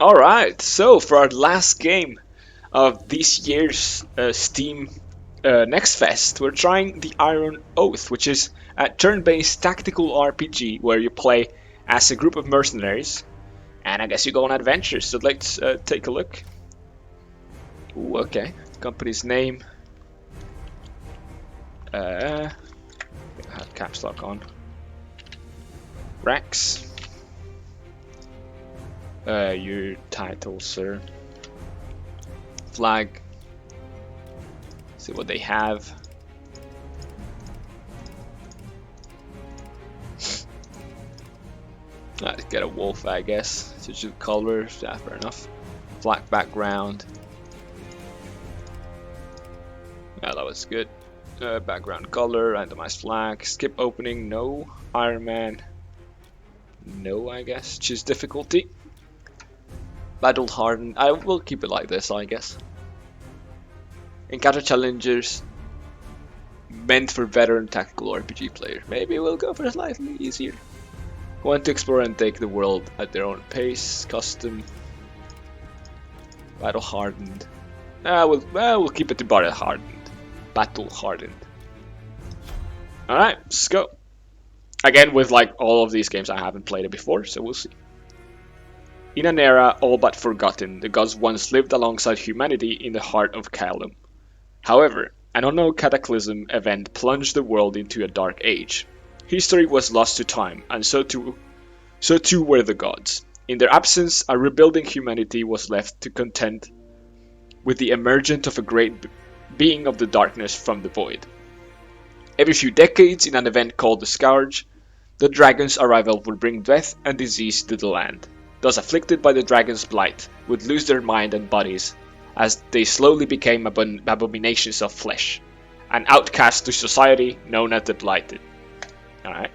Alright, so for our last game of this year's Steam Next Fest, we're trying the Iron Oath, which is a turn-based tactical RPG where you play as a group of mercenaries, and I guess you go on adventures. So let's take a look. Ooh, okay. Company's name. Have caps lock on. Rex. Your title, sir. Flag. See what they have. Let's get a wolf, I guess. Switch the colors. Yeah, fair enough. Black background. Yeah, that was good. Background color, randomized flag. Skip opening, no. Iron Man, no, I guess. Choose difficulty. Battle hardened. I will keep it like this, I guess. Encounter challengers. Meant for veteran tactical RPG player. Maybe we'll go for slightly easier. Want to explore and take the world at their own pace. Custom. Battle hardened. We'll keep it to battle hardened. Battle hardened. Alright, let's go. Again, with like all of these games, I haven't played it before, so we'll see. In an era all but forgotten, the gods once lived alongside humanity in the heart of Calum. However, an unknown cataclysm event plunged the world into a dark age. History was lost to time, and so too were the gods. In their absence, a rebuilding humanity was left to contend with the emergence of a great being of the darkness from the void. Every few decades, in an event called the Scourge, the dragon's arrival would bring death and disease to the land. Those afflicted by the dragon's blight would lose their mind and bodies as they slowly became abominations of flesh, an outcast to society known as the Blighted. Alright.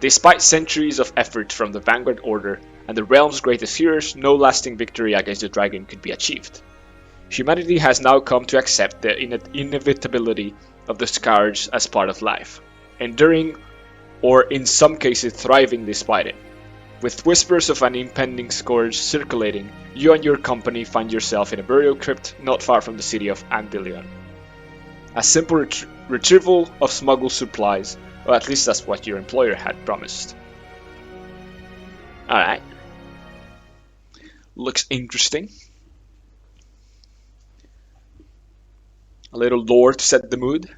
Despite centuries of effort from the Vanguard Order and the realm's greatest heroes, no lasting victory against the dragon could be achieved. Humanity has now come to accept the inevitability of the Scourge as part of life, enduring or in some cases thriving despite it. With whispers of an impending scourge circulating, you and your company find yourself in a burial crypt not far from the city of Andilion. A simple retrieval of smuggled supplies, or at least that's what your employer had promised. Alright. Looks interesting. A little lore to set the mood.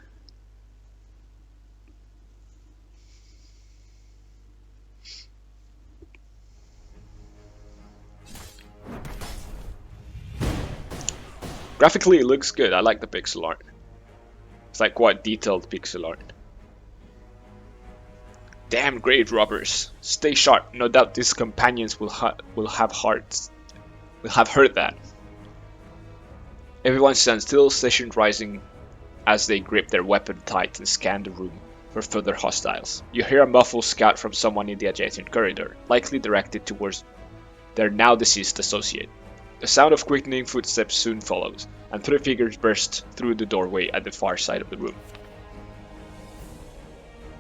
Graphically, it looks good. I like the pixel art. It's like quite detailed pixel art. Damn grave robbers. Stay sharp. No doubt these companions will have hearts. Will have heard that. Everyone stands still, station rising as they grip their weapon tight and scan the room for further hostiles. You hear a muffled scout from someone in the adjacent corridor, likely directed towards their now deceased associate. The sound of quickening footsteps soon follows, and three figures burst through the doorway at the far side of the room.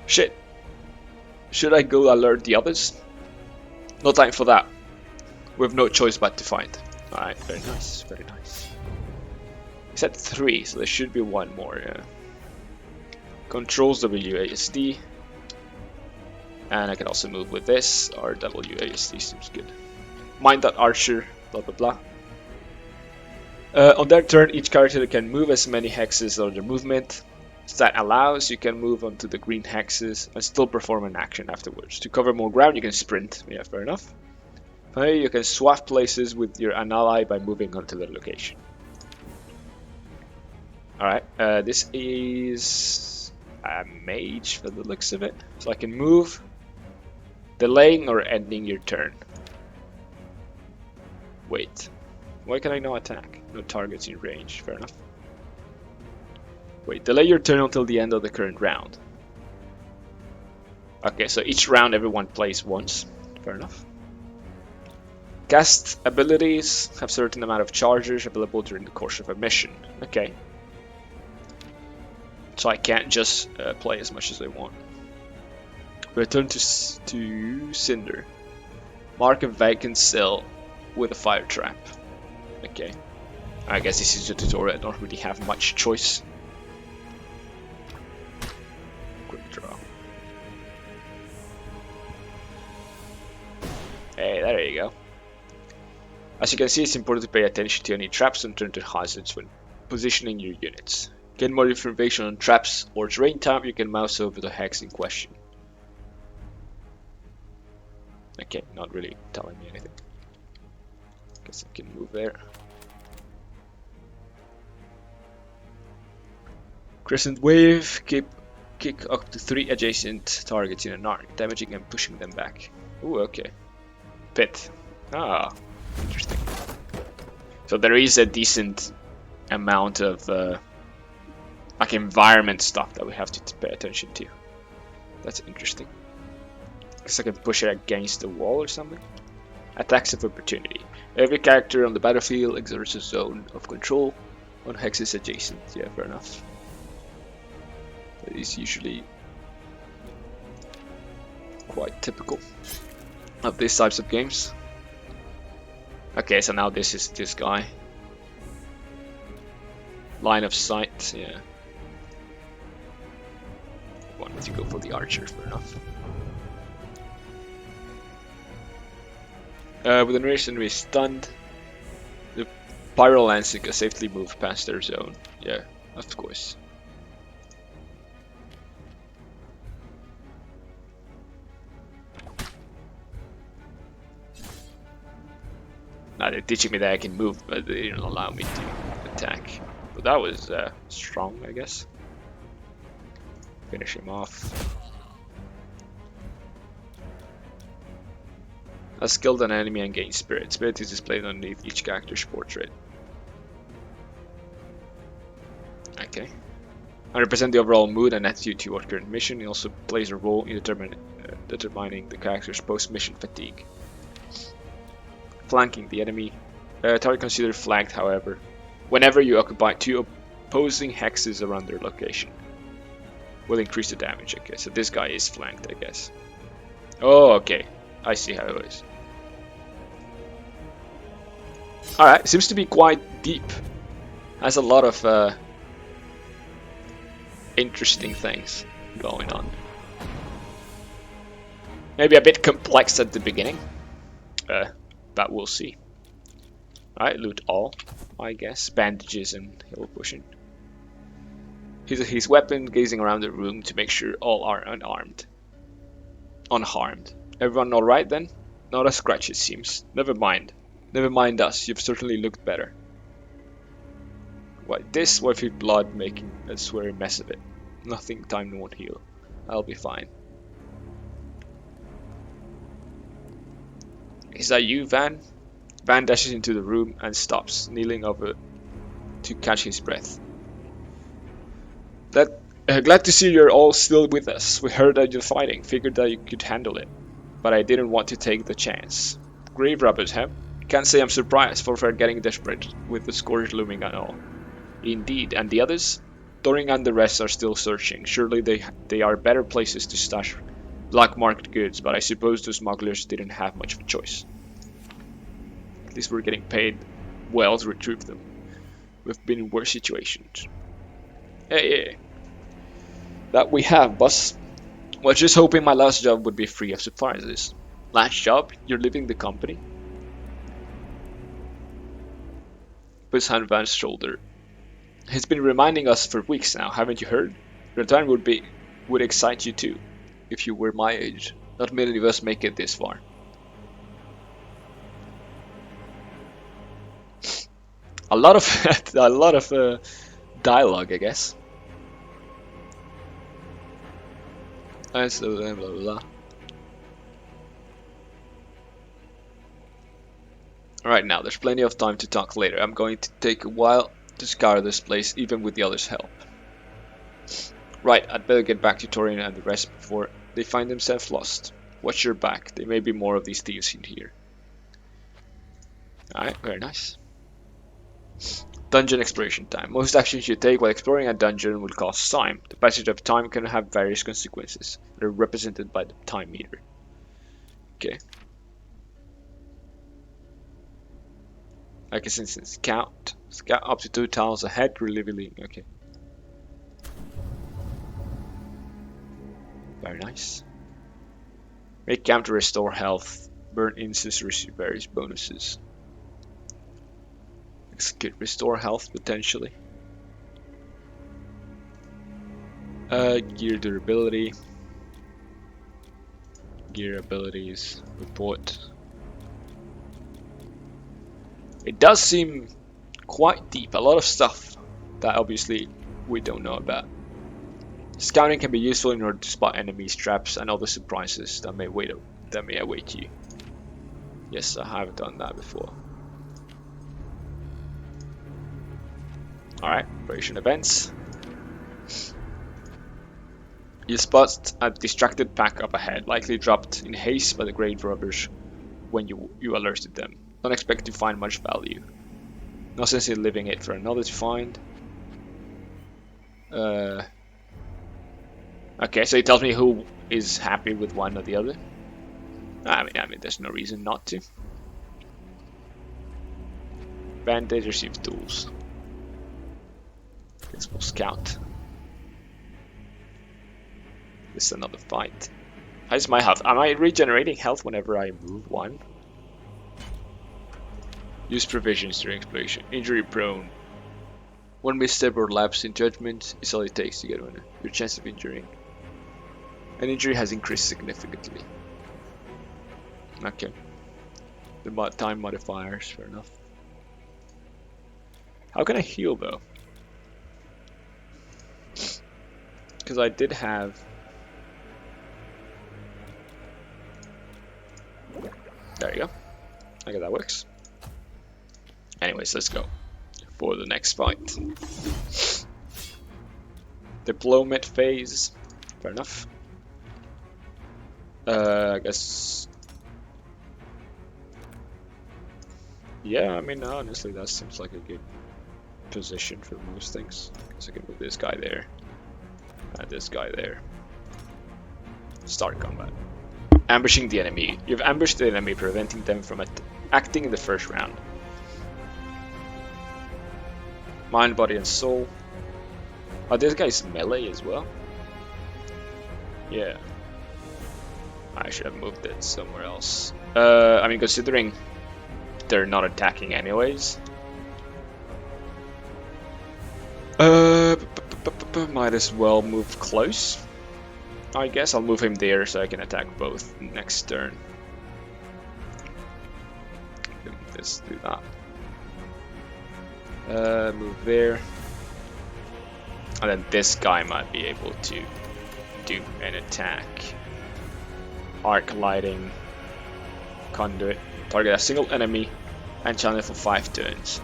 Shit. Should I go alert the others? No time for that. We have no choice but to fight. Alright, very nice, very nice. He said 3, so there should be one more, yeah. Controls WASD. And I can also move with this, or WASD seems good. Mind that archer, blah blah blah. On their turn, each character can move as many hexes on their movement. Stat allows, you can move onto the green hexes and still perform an action afterwards. To cover more ground, you can sprint. Yeah, fair enough. Finally, you can swap places with an ally by moving onto their location. Alright, this is a mage for the looks of it. So I can move, delaying or ending your turn. Wait, why can I not attack? No targets in range, fair enough. Wait, delay your turn until the end of the current round. Okay, so each round everyone plays once, fair enough. Cast abilities have certain amount of charges available during the course of a mission. Okay. So I can't just play as much as I want. Return to Cinder. Mark a vacant cell with a fire trap. Okay. I guess this is a tutorial. I don't really have much choice. Quick draw. Hey, there you go. As you can see, it's important to pay attention to any traps and turn to hazards when positioning your units. Get more information on traps or terrain type, you can mouse over the hex in question. Okay, not really telling me anything. Guess I can move there. Crescent wave, kick up to 3 adjacent targets in an arc, damaging and pushing them back. Ooh, okay. Pit. Ah, interesting. So there is a decent amount of like environment stuff that we have to pay attention to. That's interesting. Guess I can push it against the wall or something. Attacks of opportunity. Every character on the battlefield exerts a zone of control on hexes adjacent. Yeah, fair enough. That is usually quite typical of these types of games. Okay, so now this is this guy. Line of sight, yeah. Wanted to go for the archer, fair enough. With the mercenary stunned, the pyro lancing can safely move past their zone. Yeah, of course. Now they're teaching me that I can move, but they didn't allow me to attack. But that was strong, I guess. Finish him off. As skilled an enemy and gain spirit. Spirit is displayed underneath each character's portrait. Okay. And represent the overall mood and attitude toward current mission. It also plays a role in determining the character's post-mission fatigue. Flanking the enemy. Target considered flanked, however, whenever you occupy 2 opposing hexes around their location. Will increase the damage. Okay, so this guy is flanked, I guess. Oh, okay. I see how it is. Alright, seems to be quite deep. Has a lot of interesting things going on. Maybe a bit complex at the beginning. But we'll see. Alright, loot all, I guess. Bandages and hill pushing. His weapon gazing around the room to make sure all are unharmed. Everyone alright then? Not a scratch it seems. Never mind. Never mind us, you've certainly looked better. What, this? What with blood making a sweary mess of it? Nothing, time won't heal. I'll be fine. Is that you, Van? Van dashes into the room and stops, kneeling over to catch his breath. Glad to see you're all still with us. We heard that you're fighting, figured that you could handle it. But I didn't want to take the chance. Grave robbers, huh? Can't say I'm surprised, for we're getting desperate, with the scourge looming and all. Indeed, and the others? Thorin and the rest are still searching. Surely they are better places to stash black market goods, but I suppose the smugglers didn't have much of a choice. At least we're getting paid well to retrieve them. We've been in worse situations. Hey. That we have, boss. Was just hoping my last job would be free of surprises. Last job? You're leaving the company? Puts hand on Van's shoulder. He's been reminding us for weeks now, haven't you heard? Return would excite you too, if you were my age. Not many of us make it this far. A lot of dialogue, I guess. And so blah blah blah. Alright, now there's plenty of time to talk later. I'm going to take a while to scour this place, even with the others' help. Right, I'd better get back to Thorin and the rest before they find themselves lost. Watch your back, there may be more of these thieves in here. Alright, very nice. Dungeon exploration time. Most actions you take while exploring a dungeon will cost time. The passage of time can have various consequences. They're represented by the time meter. Okay. I guess it's scout. Scout up to 2 tiles ahead, revealing. Okay. Very nice. Make camp to restore health. Burn incense, receive various bonuses. Execute restore health potentially. Gear durability. Gear abilities. Report. It does seem quite deep. A lot of stuff that obviously we don't know about. Scouting can be useful in order to spot enemies, traps, and other surprises that may await you. Yes, I have done that before. Alright, operation events. You spot a distracted pack up ahead, likely dropped in haste by the grave robbers when you alerted them. Don't expect to find much value. No sense in leaving it for another to find. Okay, so it tells me who is happy with one or the other. I mean, there's no reason not to. Bandage, receive tools. Guess we'll scout. This is another fight. How's my health? Am I regenerating health whenever I move one? Use provisions during exploration. Injury prone. One misstep or lapse in judgment is all it takes to get one. Your chance of injuring. An injury has increased significantly. Okay. The time modifiers, fair enough. How can I heal though? Because I did have... There you go. Okay, that works. Anyways, let's go for the next fight. Deployment phase. Fair enough. I guess... Yeah, I mean, honestly, that seems like a good position for most things. Because I can move this guy there. And this guy there. Start combat. Ambushing the enemy. You've ambushed the enemy, preventing them from acting in the first round. Mind, body, and soul. Oh, this guy's melee as well? Yeah. I should have moved it somewhere else. I mean, considering they're not attacking anyways. Might as well move close. I guess I'll move him there so I can attack both next turn. Let's do that. Move there. And then this guy might be able to do an attack. Arc lighting. Conduit. Target a single enemy and challenge for 5 turns.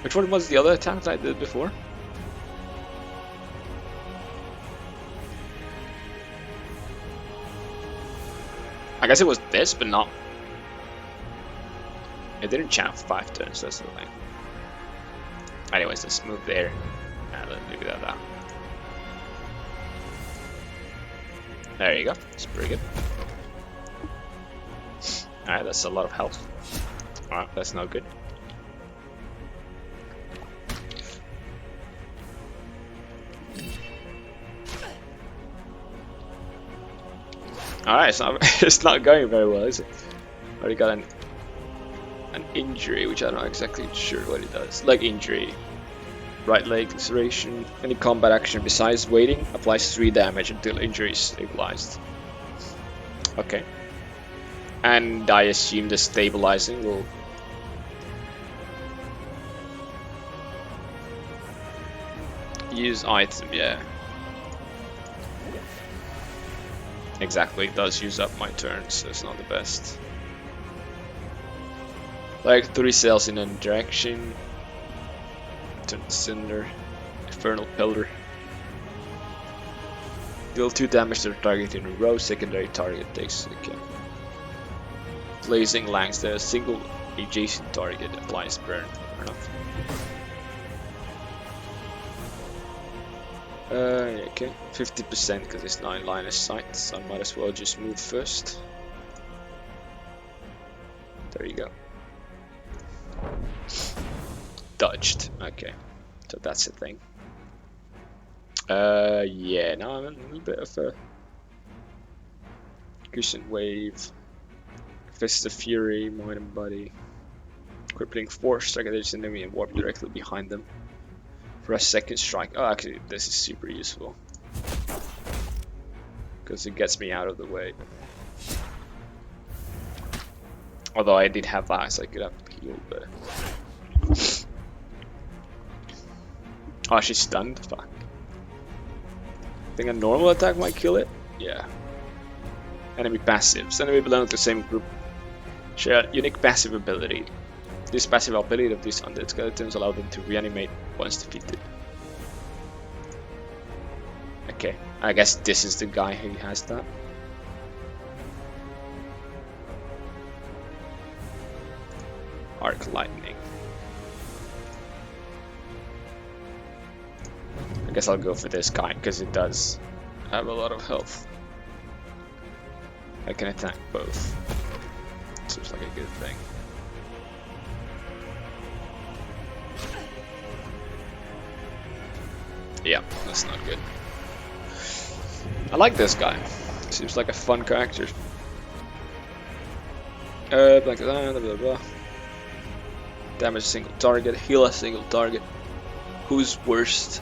Which one was the other attack that I did before? I guess it was this, but not. It didn't chant for 5 turns, that's the thing. Anyways, let's move there. And let's leave that out. There you go. It's pretty good. Alright, that's a lot of health. Alright, that's not good. Alright, it's not going very well, is it? Already got an injury, which I'm not exactly sure what it does. Leg injury. Right leg laceration. Any combat action besides waiting applies 3 damage until injury is stabilized. Okay. And I assume the stabilizing will... Use item, yeah. Exactly, it does use up my turns, so it's not the best. Like 3 cells in a direction. Turn Cinder. Infernal Pillar. Deal 2 damage to the target in a row, secondary target takes... Okay. Blazing Langs, the single adjacent target applies burn. Fair enough. Okay, 50% because it's not in line of sight, so I might as well just move first. There you go. Dodged. Okay. So that's the thing. Yeah, now I'm in a little bit of a Cushion Wave. Fist of Fury, Mind and Body. Crippling Force, strike against enemy and warp directly behind them. For a second strike. Oh, actually, this is super useful. Because it gets me out of the way. Although I did have that, so I could have healed, but... Oh, she's stunned? Fuck. Think a normal attack might kill it? Yeah. Enemy passives. Enemy belong to the same group. Share a unique passive ability. This passive ability of these undead skeletons allow them to reanimate once defeated. Okay, I guess this is the guy who has that. Arc Lightning. I guess I'll go for this guy because it does have a lot of health. I can attack both. Seems like a good thing. Yeah, that's not good. I like this guy. Seems like a fun character. Blah, blah, blah, blah. Damage a single target, heal a single target. Who's worst?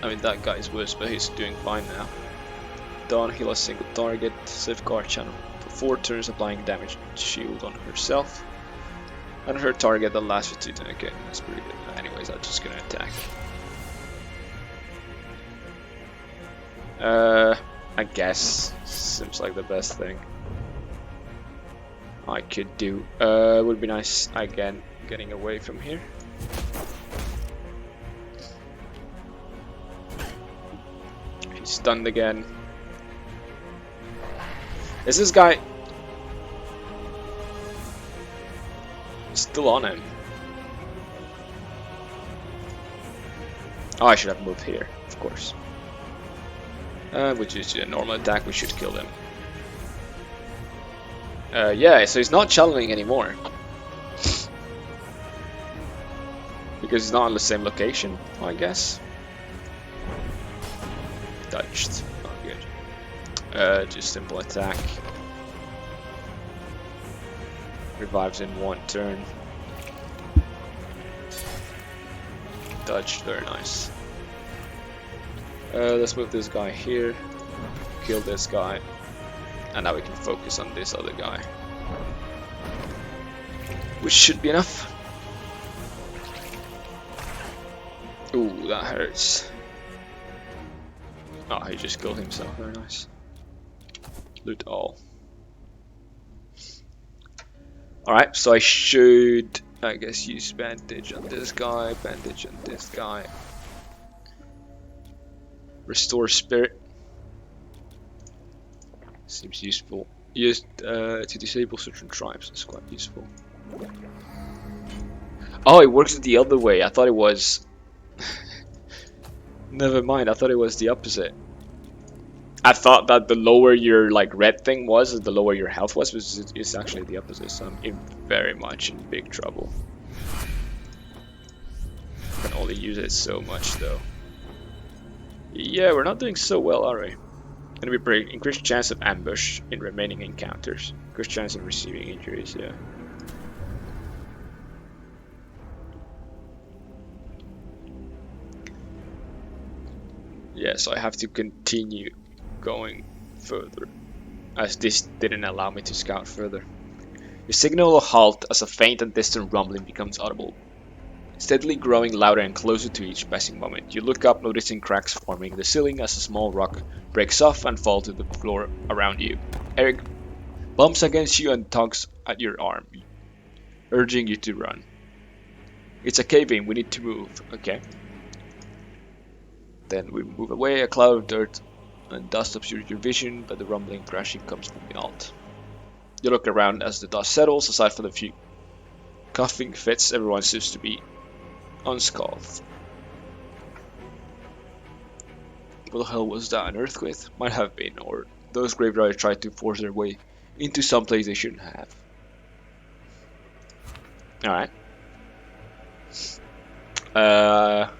I mean, that guy's worse, but he's doing fine now. Dawn, heal a single target, safeguard channel. For 4 turns, applying damage shield on herself. And her target that lasts for 2 turns. Okay, that's pretty good. Anyways, I'm just gonna attack. I guess. Seems like the best thing I could do. Would be nice, again, getting away from here. He's stunned again. Is this guy still on him? Oh, I should have moved here, of course. Which is a normal attack, we should kill them. Yeah, so he's not challenging anymore. Because he's not on the same location, I guess. Dodged. Not good. Just simple attack. Revives in 1 turn. Dodged, very nice. Let's move this guy here. Kill this guy. And now we can focus on this other guy. Which should be enough. Ooh, that hurts. Oh, he just killed himself, very nice. Loot all. Alright, so I should, I guess, use bandage on this guy, bandage on this guy. Restore spirit. Seems useful. Used to disable certain tribes, that's quite useful. Oh, it works the other way. I thought it was... Never mind, I thought it was the opposite. I thought that the lower your like red thing was, the lower your health was, but it's actually the opposite, so I'm very much in big trouble. I can only use it so much though. Yeah, we're not doing so well, are we? Enemy break, increased chance of ambush in remaining encounters. Increased chance of receiving injuries, yeah. Yeah, so I have to continue going further, as this didn't allow me to scout further. You signal a halt as a faint and distant rumbling becomes audible, steadily growing louder and closer to each passing moment. You look up, noticing cracks forming in the ceiling as a small rock breaks off and falls to the floor around you. Eric bumps against you and tugs at your arm, urging you to run. It's a cave-in, we need to move. Okay. Then we move away. A cloud of dirt and dust obscures your vision, but the rumbling crashing comes from beyond. You look around as the dust settles. Aside from the few coughing fits, everyone seems to be unscathed. What the hell was that, an earthquake? Might have been, or those graveyards tried to force their way into some place they shouldn't have. Alright. I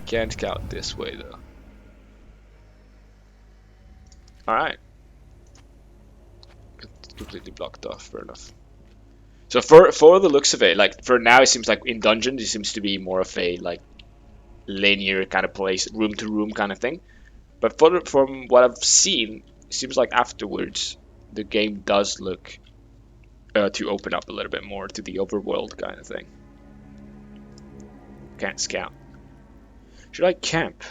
can't scout this way though. Alright. Completely blocked off, fair enough. So for the looks of it, like for now it seems like in dungeons it seems to be more of a like linear kind of place, room to room kind of thing. But from what I've seen, it seems like afterwards the game does look to open up a little bit more to the overworld kind of thing. Can't scout. Should I camp?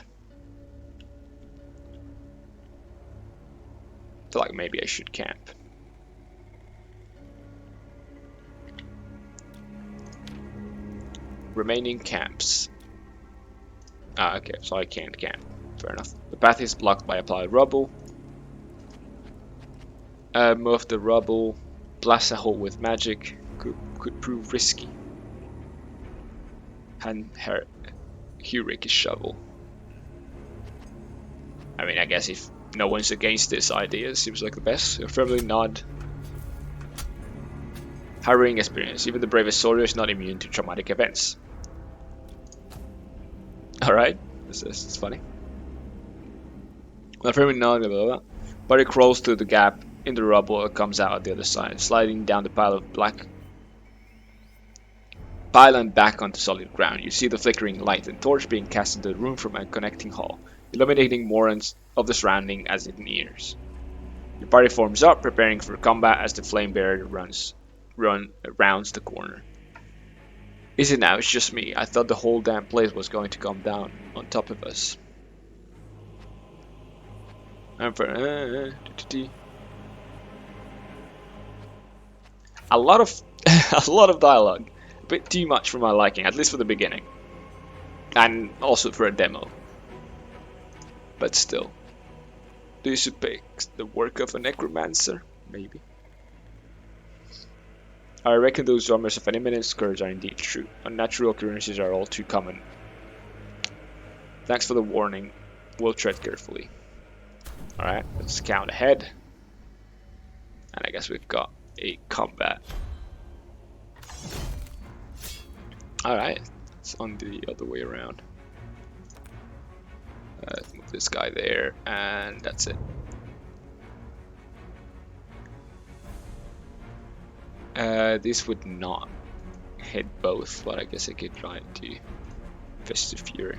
I feel like maybe I should camp. Remaining camps. Ah, okay, so I can't camp. Fair enough. The path is blocked by applied rubble. Move the rubble. Blast a hole with magic. Could prove risky. And Hurric is shovel. I mean, I guess if no one's against this idea, it seems like the best. A friendly nod. Harrowing experience. Even the bravest soldier is not immune to traumatic events. Alright, this is funny. A friendly nod, blah, blah, blah. Buddy crawls through the gap in the rubble and comes out at the other side, sliding down the pile and back onto solid ground. You see the flickering light and torch being cast into the room from a connecting hall, illuminating more of the surrounding as it nears. Your party forms up, preparing for combat as the flame bearer rounds the corner. Is it now? It's just me. I thought the whole damn place was going to come down on top of us. I'm for a lot of a lot of dialogue. A bit too much for my liking, at least for the beginning. And also for a demo. But still. Do you suspect the work of a necromancer? Maybe. I reckon those rumors of an imminent scourge are indeed true. Unnatural occurrences are all too common. Thanks for the warning. We'll tread carefully. Alright, let's count ahead. And I guess we've got a combat. Alright, it's on the other way around. Let's move this guy there, and that's it. This would not hit both, but I guess I could try to Festive Fury.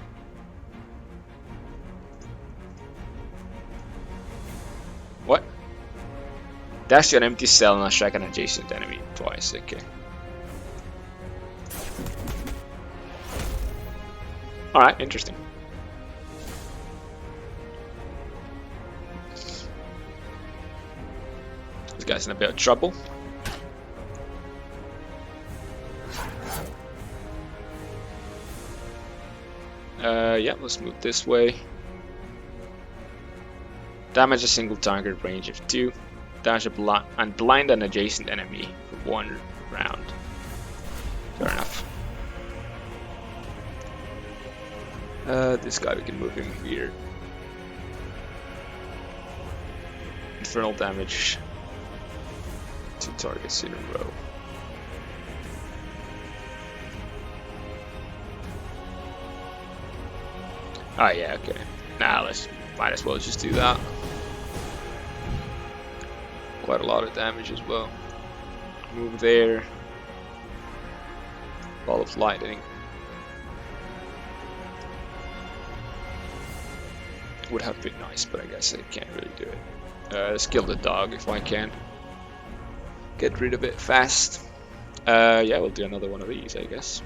What? Dash to an empty cell and strike an adjacent enemy twice, okay. Alright, interesting. This guy's in a bit of trouble. Yeah, let's move this way. Damage a single target, range of 2. Dash and blind an adjacent enemy for 1 round. Fair enough. This guy, we can move him here. Infernal damage. 2 targets in a row. Oh yeah, okay. Nah, might as well just do that. Quite a lot of damage as well. Move there. Ball of lightning. Would have been nice, but I guess I can't really do it. Let's kill the dog if I can. Get rid of it fast. Yeah, we'll do another one of these, I guess.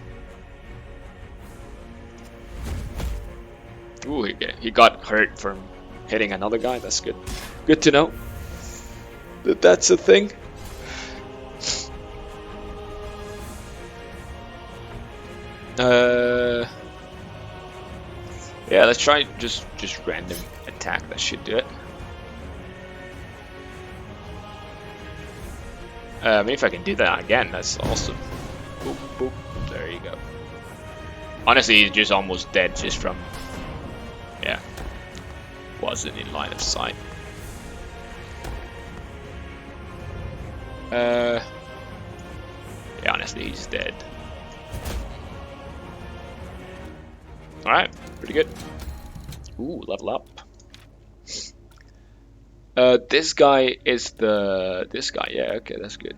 Ooh, he got hurt from hitting another guy. That's good. Good to know that that's a thing. Yeah, let's try just random attack. That should do it. I mean, if I can do that again, that's awesome. Boop, boop. There you go. Honestly, he's just almost dead just from... Yeah. Wasn't in line of sight. Obviously, he's dead. Alright, pretty good. Ooh, level up. This guy is this guy. Yeah, okay, that's good.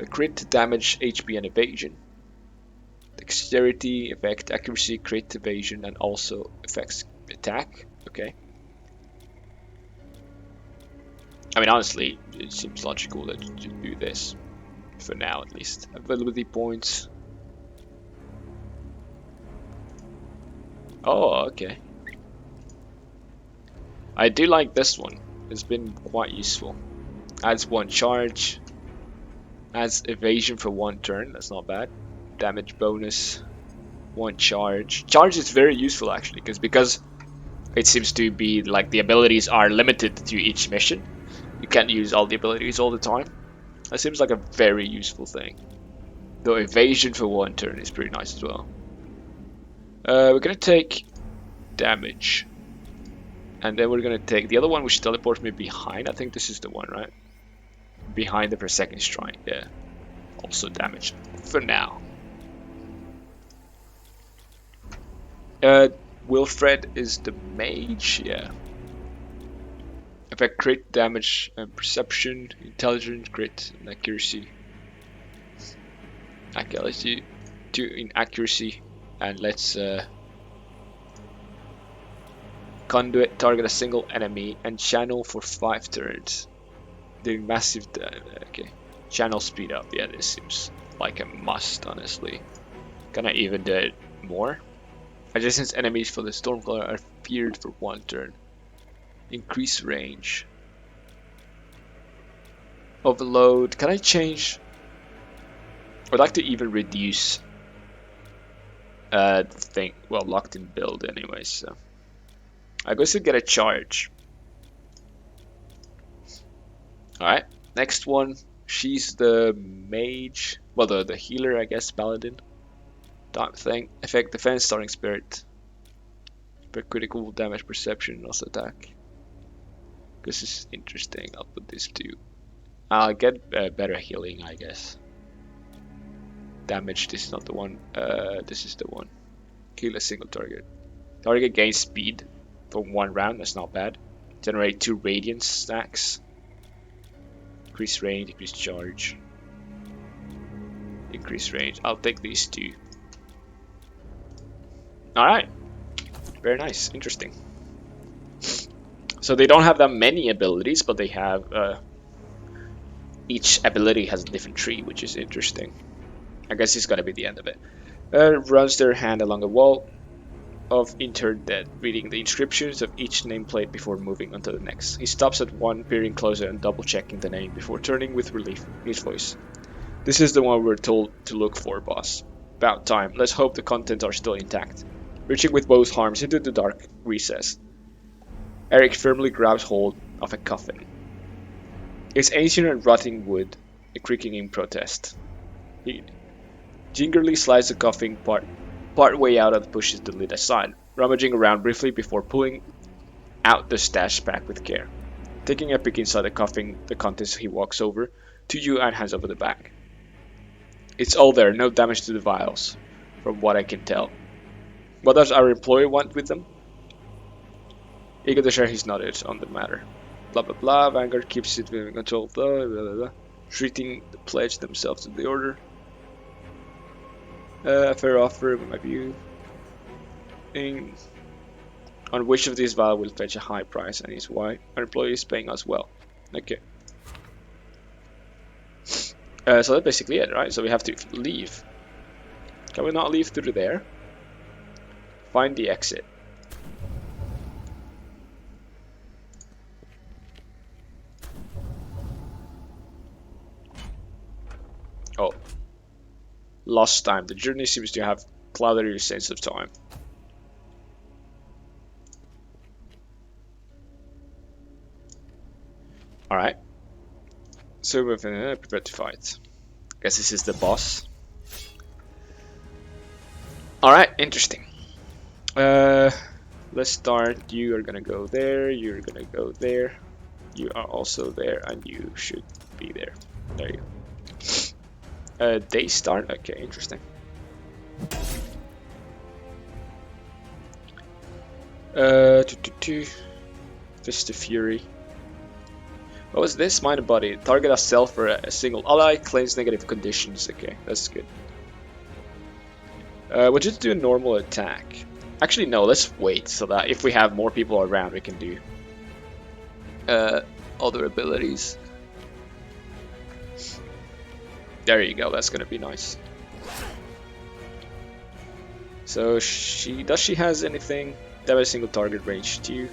Crit, damage, HP, and evasion. Dexterity, effect, accuracy, crit, evasion, and also affects attack. Okay. I mean, honestly, it seems logical that you do this. For now, at least. Availability points. Oh, okay. I do like this one. It's been quite useful. Adds 1 charge. Adds evasion for 1 turn. That's not bad. Damage bonus. 1 charge. Charge is very useful actually, because it seems to be like the abilities are limited to each mission. You can't use all the abilities all the time. That seems like a very useful thing. Though evasion for 1 turn is pretty nice as well. We're gonna take damage. And then we're gonna take the other one, which teleports me behind. I think this is the one, right? Behind the per second strike, yeah. Also damage for now. Wilfred is the mage, yeah. Effect crit, damage, perception, intelligence, crit, and accuracy. Okay, let's do 2 in accuracy, and let's conduit, target a single enemy, and channel for 5 turns. Doing massive okay. Channel speed up, yeah, this seems like a must, honestly. Can I even do it more? Adjacent enemies for the Stormcaller are feared for 1 turn. Increase range. Overload. Can I change? I'd like to even reduce the thing. Well, locked in build anyway, so I guess I get a charge. Alright, next one. She's the mage. Well, the healer, I guess, paladin. Type thing. Effect defense, starting spirit. Per critical damage, perception, and also attack. This is interesting. I'll put this to. I'll get better healing, I guess. Damage, this is not the one. This is the one. Kill a single target. Target gains speed for 1 round, that's not bad. Generate 2 radiance stacks. Increase range, increase charge. Increase range. I'll take these 2. Alright. Very nice. Interesting. So they don't have that many abilities, but they have each ability has a different tree, which is interesting. I guess it's gonna be the end of it. Runs their hand along a wall of interred dead, reading the inscriptions of each nameplate before moving on to the next. He stops at one, peering closer and double-checking the name before turning with relief in his voice. This is the one we're told to look for, boss. About time. Let's hope the contents are still intact. Reaching with both arms into the dark recess, Eric firmly grabs hold of a coffin. It's ancient and rotting wood, a creaking in protest. He gingerly slides the coffin part way out and pushes the lid aside, rummaging around briefly before pulling out the stash pack with care. Taking a peek inside the coffin, the contents, he walks over to you and hands over the bag. It's all there, no damage to the vials, from what I can tell. What does our employer want with them? Eager to share his knowledge on the matter. Blah blah blah, Vanguard keeps it within control, blah blah blah blah. Treating the pledge themselves to the order. A fair offer, in my view. On which of these vials will fetch a high price, and is why our employee is paying us well. Okay. So that's basically it, right? So we have to leave. Can we not leave through there? Find the exit. Oh. Lost time. The journey seems to have clouded your sense of time. Alright. So we're prepared to fight. Guess this is the boss. Alright, interesting. Let's start. You are gonna go there, you're gonna go there. You are also there, and you should be there. There you go. Day start. Okay, interesting. Fist of Fury. What was this? Mind and body. Target a self or a single ally. Claims negative conditions. Okay, that's good. We'll just do a normal attack. Actually, no, let's wait so that if we have more people around, we can do other abilities. There you go, that's gonna be nice. So does she has anything? Damage single target range 2.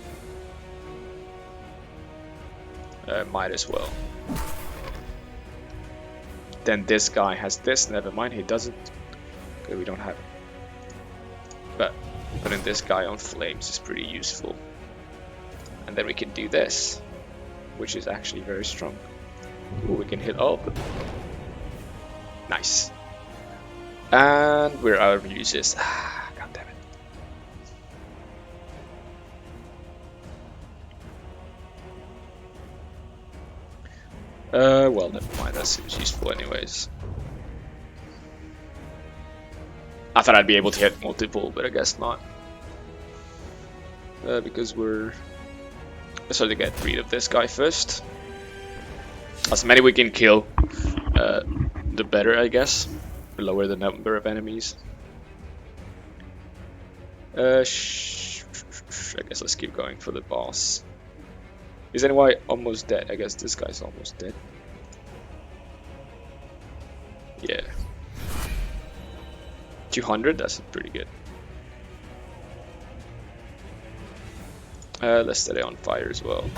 Might as well. Then this guy has this, never mind, he doesn't. Okay, we don't have it. But putting this guy on flames is pretty useful. And then we can do this, which is actually very strong. Ooh, we can hit all of them. Nice. And we're out of uses. God damn it. Well, never mind, that seems useful anyways. I thought I'd be able to hit multiple, but I guess not. Because let's try to get rid of this guy first. As many we can kill, the better, I guess. Lower the number of enemies. I guess let's keep going for the boss. Is anyone almost dead? I guess this guy's almost dead. Yeah. 200, that's pretty good. Let's set it on fire as well.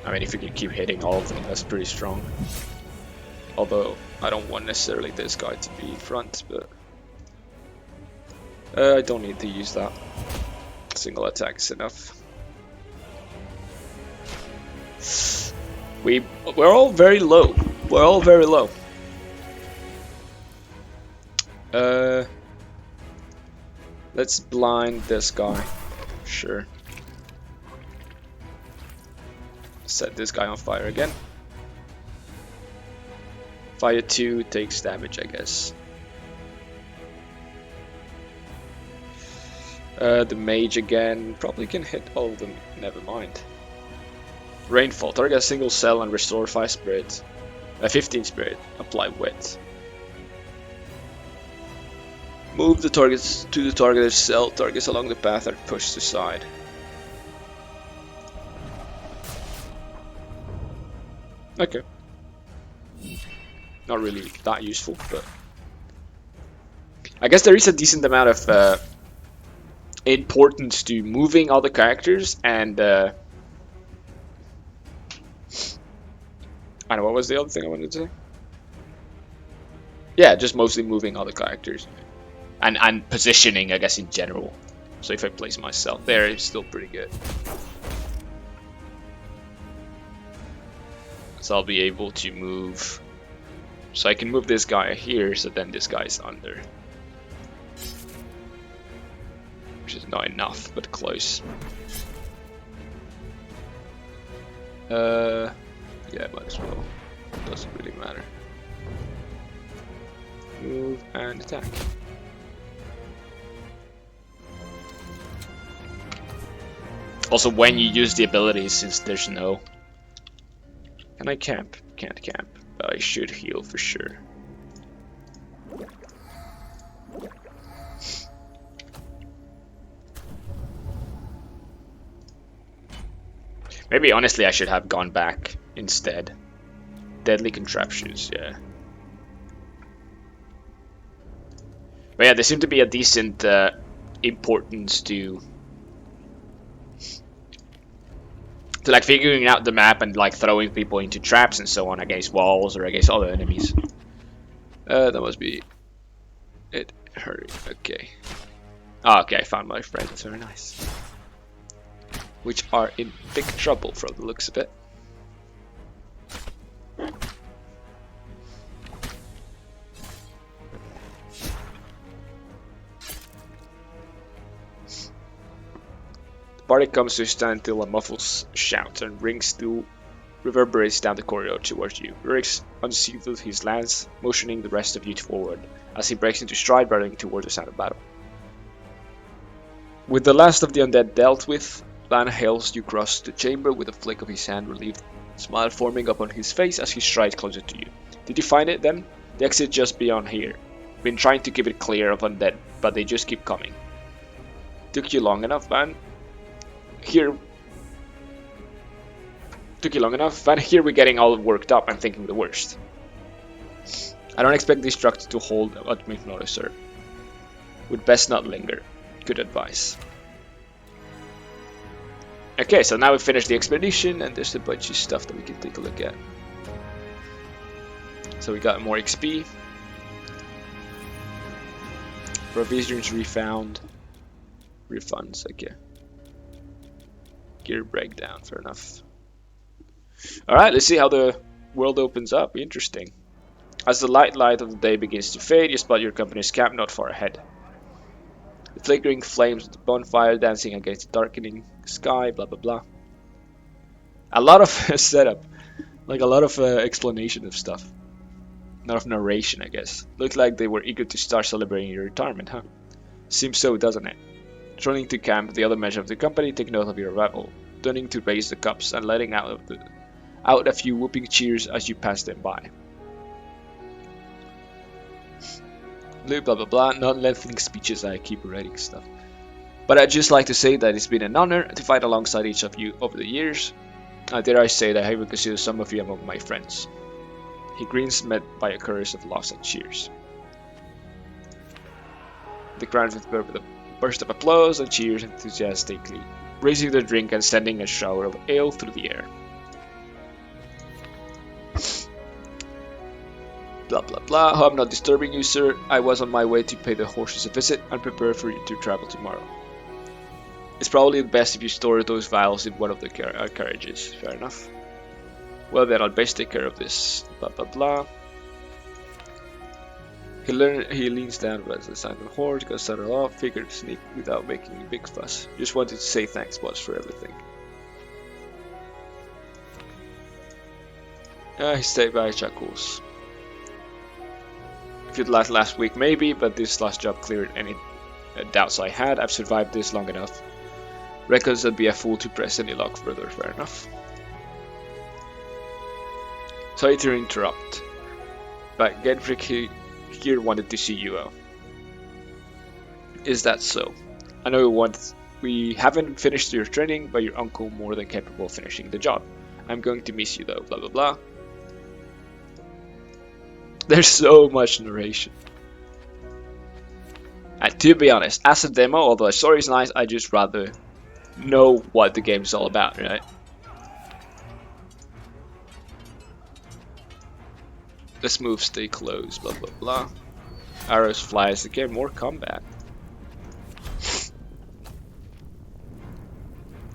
I mean, if you can keep hitting all of them, that's pretty strong. Although, I don't want necessarily this guy to be in front, but... I don't need to use that. Single attack is enough. We're all very low. We're all very low. Let's blind this guy. Sure. Set this guy on fire again. Fire 2 takes damage, I guess. The mage again. Probably can hit all of them. Never mind. Rainfall. Target a single cell and restore 5 spirit. 15 spirit. Apply wet. Move the targets to the targeted cell. Targets along the path are pushed aside. Okay. Not really that useful, but I guess there is a decent amount of importance to moving other characters and I don't know, what was the other thing I wanted to say? Yeah, just mostly moving other characters and positioning, I guess, in general. So if I place myself there, it's still pretty good. So I'll be able to move. So I can move this guy here, so then this guy's under. Which is not enough, but close. Yeah, might as well. Doesn't really matter. Move and attack. Also, when you use the abilities, since there's no... Can I camp? Can't camp. But I should heal for sure. Maybe honestly I should have gone back instead. Deadly contraptions, yeah. But yeah, there seemed to be a decent importance to like figuring out the map and like throwing people into traps and so on against walls or against other enemies. That must be it. Hurry. Okay. Oh, okay, I found my friends. Very nice. Which are in big trouble from the looks of it. The party comes to a standstill, a muffled shout and rings through reverberates down the corridor towards you. Rix unsheathes his lance, motioning the rest of you forward as he breaks into stride, running toward the sound of battle. With the last of the undead dealt with, Van hails you across the chamber with a flick of his hand, relieved smile forming upon his face as he strides closer to you. Did you find it then? The exit just beyond here. Been trying to keep it clear of undead, but they just keep coming. Took you long enough, Van? Here Took you long enough? Van, here we're getting all worked up and thinking the worst. I don't expect this structure to hold at midnight, sir. Would best not linger. Good advice. Okay, so now we finished the expedition, and there's a bunch of stuff that we can take a look at. So we got more XP. Provisions refound. Refunds, okay. Gear breakdown, fair enough. Alright, let's see how the world opens up. Interesting. As the light of the day begins to fade, you spot your company's camp not far ahead. The flickering flames of the bonfire dancing against the darkening sky, blah blah blah. A lot of setup. Like a lot of explanation of stuff. A lot of narration, I guess. Looked like they were eager to start celebrating your retirement, huh? Seems so, doesn't it? Returning to camp, the other members of the company take note of your arrival, turning to raise the cups and letting out a few whooping cheers as you pass them by. Blah blah blah, not lengthening speeches, I keep writing stuff. But I'd just like to say that it's been an honor to fight alongside each of you over the years. Dare I say that I even consider some of you among my friends. He grins, met by a chorus of laughs and cheers. The crowd with a burst of applause and cheers enthusiastically, raising their drink and sending a shower of ale through the air. Blah blah blah. Oh, I'm not disturbing you, sir. I was on my way to pay the horses a visit and prepare for you to travel tomorrow. It's probably best if you store those vials in one of the carriages. Fair enough. Well then, I'll best take care of this. Blah blah blah. He leans down as the sign of the horse, goes settled off, figured to sneak without making a big fuss. Just wanted to say thanks, boss, for everything. He stayed by chuckles. If you'd last week, maybe, but this last job cleared any doubts I had. I've survived this long enough. Reckons I'd be a fool to press any luck further. Fair enough. Sorry to interrupt, but Gedrick here wanted to see you out. Is that so? I know we haven't finished your training, but your uncle more than capable of finishing the job. I'm going to miss you though, blah blah blah. There's so much narration. And to be honest, as a demo, although the story is nice, I just rather know what the game's all about, right? Let's move, stay close, blah blah blah. Arrows fly as the game, more combat.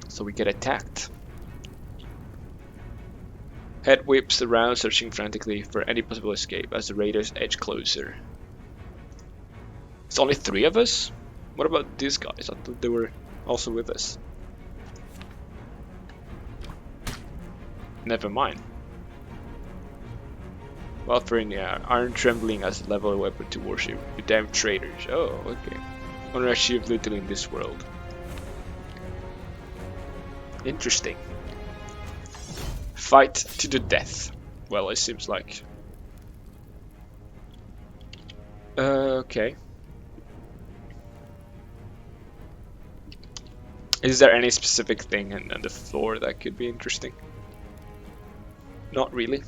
So we get attacked. Head whips around, searching frantically for any possible escape as the raiders edge closer. It's only 3 of us? What about these guys? I thought they were also with us. Never mind. Welfare in the iron trembling as a level weapon to worship. You damn traitors. Oh, okay. Honor achieved little in this world. Interesting. Fight to the death. Well, it seems like. Okay. Is there any specific thing on the floor that could be interesting? Not really.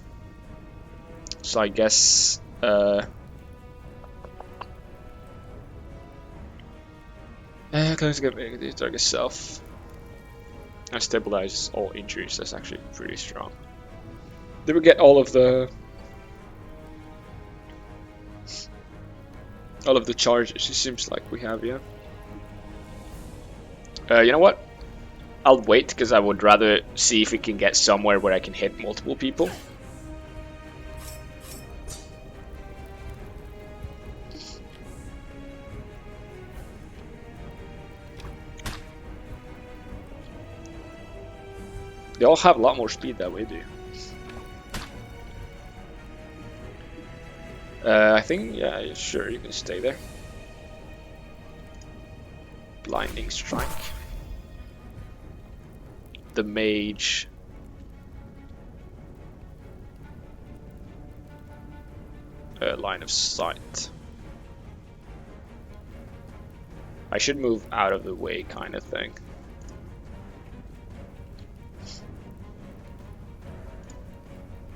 So I guess close to the target self and stabilizes all injuries. That's actually pretty strong. Did we get all of the charges? It seems like we have, yeah. You know what? I'll wait because I would rather see if we can get somewhere where I can hit multiple people. They all have a lot more speed than we do. I think, yeah, sure, you can stay there. Blinding strike. The mage. Line of sight. I should move out of the way, kind of thing.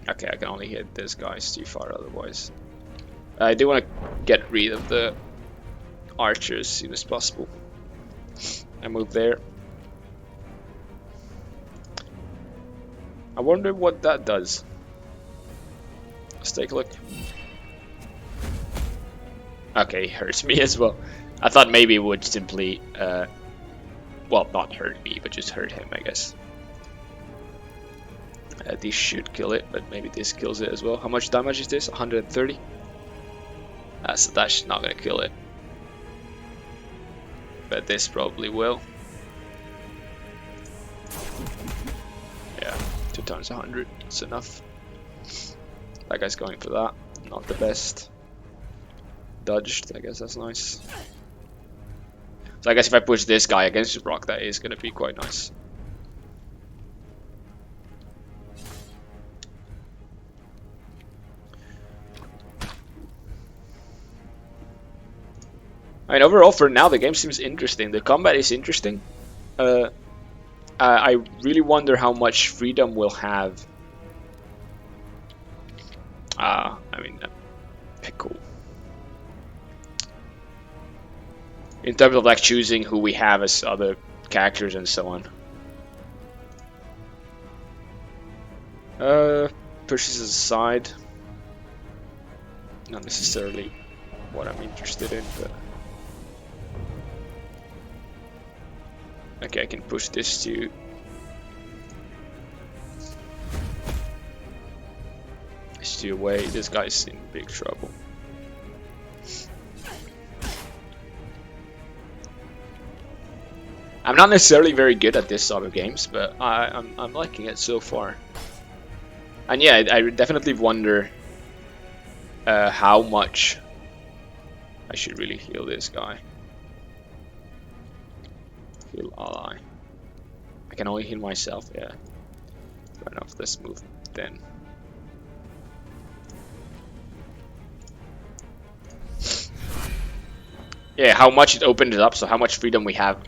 Okay, I can only hit this guy, it's too far otherwise. I do want to get rid of the archer as soon as possible. I move there. I wonder what that does. Let's take a look. Okay, hurts me as well. I thought maybe it would simply, well, not hurt me, but just hurt him, I guess. This should kill it, but maybe this kills it as well. How much damage is this? 130? So that's not gonna kill it. But this probably will. Yeah, 2 times 100, it's enough. That guy's going for that, not the best. Dodged, I guess that's nice. So I guess if I push this guy against the rock, that is gonna be quite nice. I mean, overall, for now, the game seems interesting. The combat is interesting. I really wonder how much freedom we'll have. I mean, pickle. In terms of like choosing who we have as other characters and so on. Pushes aside. Not necessarily what I'm interested in, but. Okay, I can push this to steer away. This guy's in big trouble. I'm not necessarily very good at this sort of games, but I'm liking it so far. And yeah, I definitely wonder how much I should really heal this guy. Heal ally. I can only heal myself, yeah. Fair enough, let's move then. Yeah, how much it opened it up, so how much freedom we have.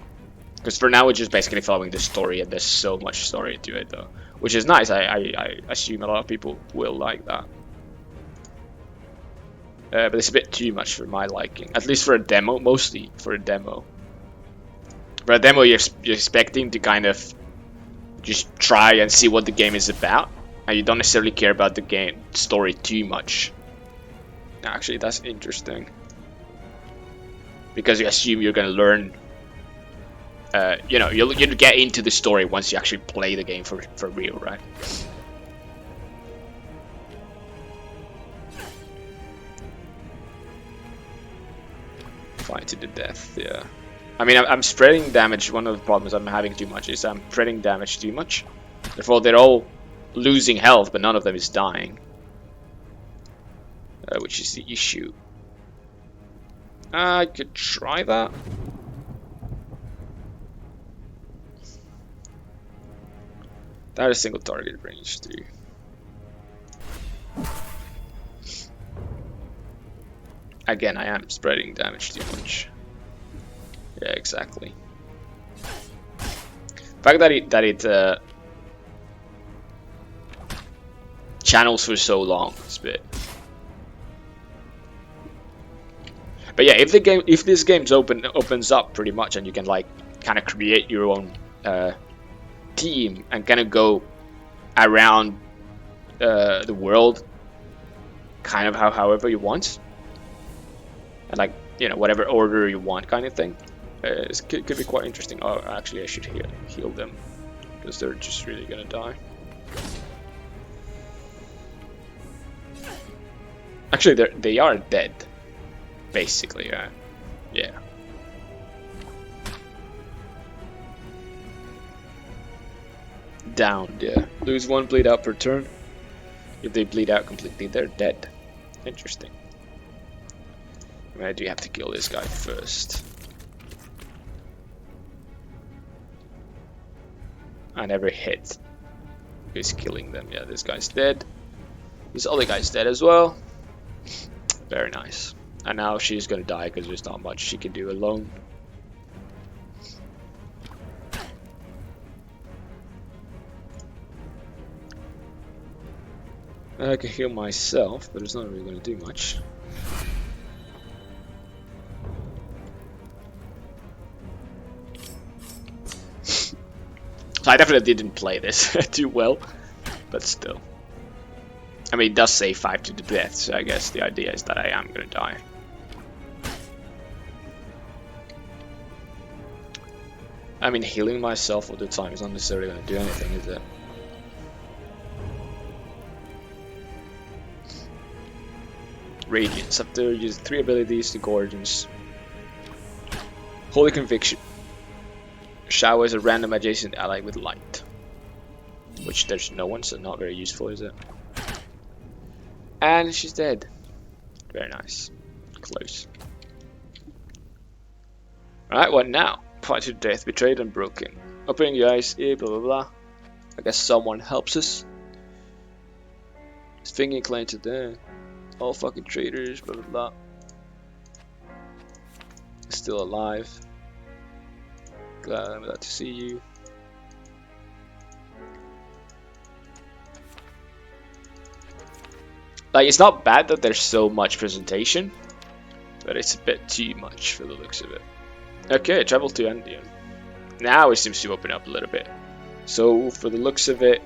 Because for now we're just basically following the story, and there's so much story to it though. Which is nice, I assume a lot of people will like that. But it's a bit too much for my liking. At least for a demo, mostly for a demo. For a demo, you're expecting to kind of just try and see what the game is about, and you don't necessarily care about the game story too much. Actually, that's interesting, because you assume you're gonna learn. You know, you'll get into the story once you actually play the game for real, right? Fight to the death, yeah. I mean, I'm spreading damage. One of the problems I'm having too much is I'm spreading damage too much. Therefore, they're all losing health, but none of them is dying. Which is the issue. I could try that. That is single target range too. Again, I am spreading damage too much. Yeah, exactly. The fact that it channels for so long is a bit. But yeah, if this game's opens up pretty much, and you can like kind of create your own team and kind of go around the world, kind of however you want, and like, you know, whatever order you want, kind of thing. It could be quite interesting. Oh, actually, I should heal them, because they're just really gonna die. Actually, they are dead, basically. Yeah. Downed. Yeah. Lose 1 bleed out per turn. If they bleed out completely, they're dead. Interesting. I do have to kill this guy first. I never hit. Who's killing them? Yeah, this guy's dead. This other guy's dead as well. Very nice. And now she's gonna die because there's not much she can do alone. I can heal myself, but it's not really gonna do much. So I definitely didn't play this too well, but still. I mean, it does say 5 to the death, so I guess the idea is that I am gonna die. I mean, healing myself all the time is not necessarily gonna do anything, is it? Radiance. After using 3 abilities, the Guardians. Holy Conviction. Showers a random adjacent ally with light. Which there's no one, so not very useful, is it? And she's dead. Very nice. Close. Alright, what now? Fight to death, betrayed and broken. Opening your eyes, blah blah blah. I guess someone helps us. Finger inclined to them. All fucking traitors, blah blah blah. Still alive. I'm glad to see you. Like, it's not bad that there's so much presentation, but it's a bit too much for the looks of it. Okay, travel to Andean. Now it seems to open up a little bit. So, for the looks of it,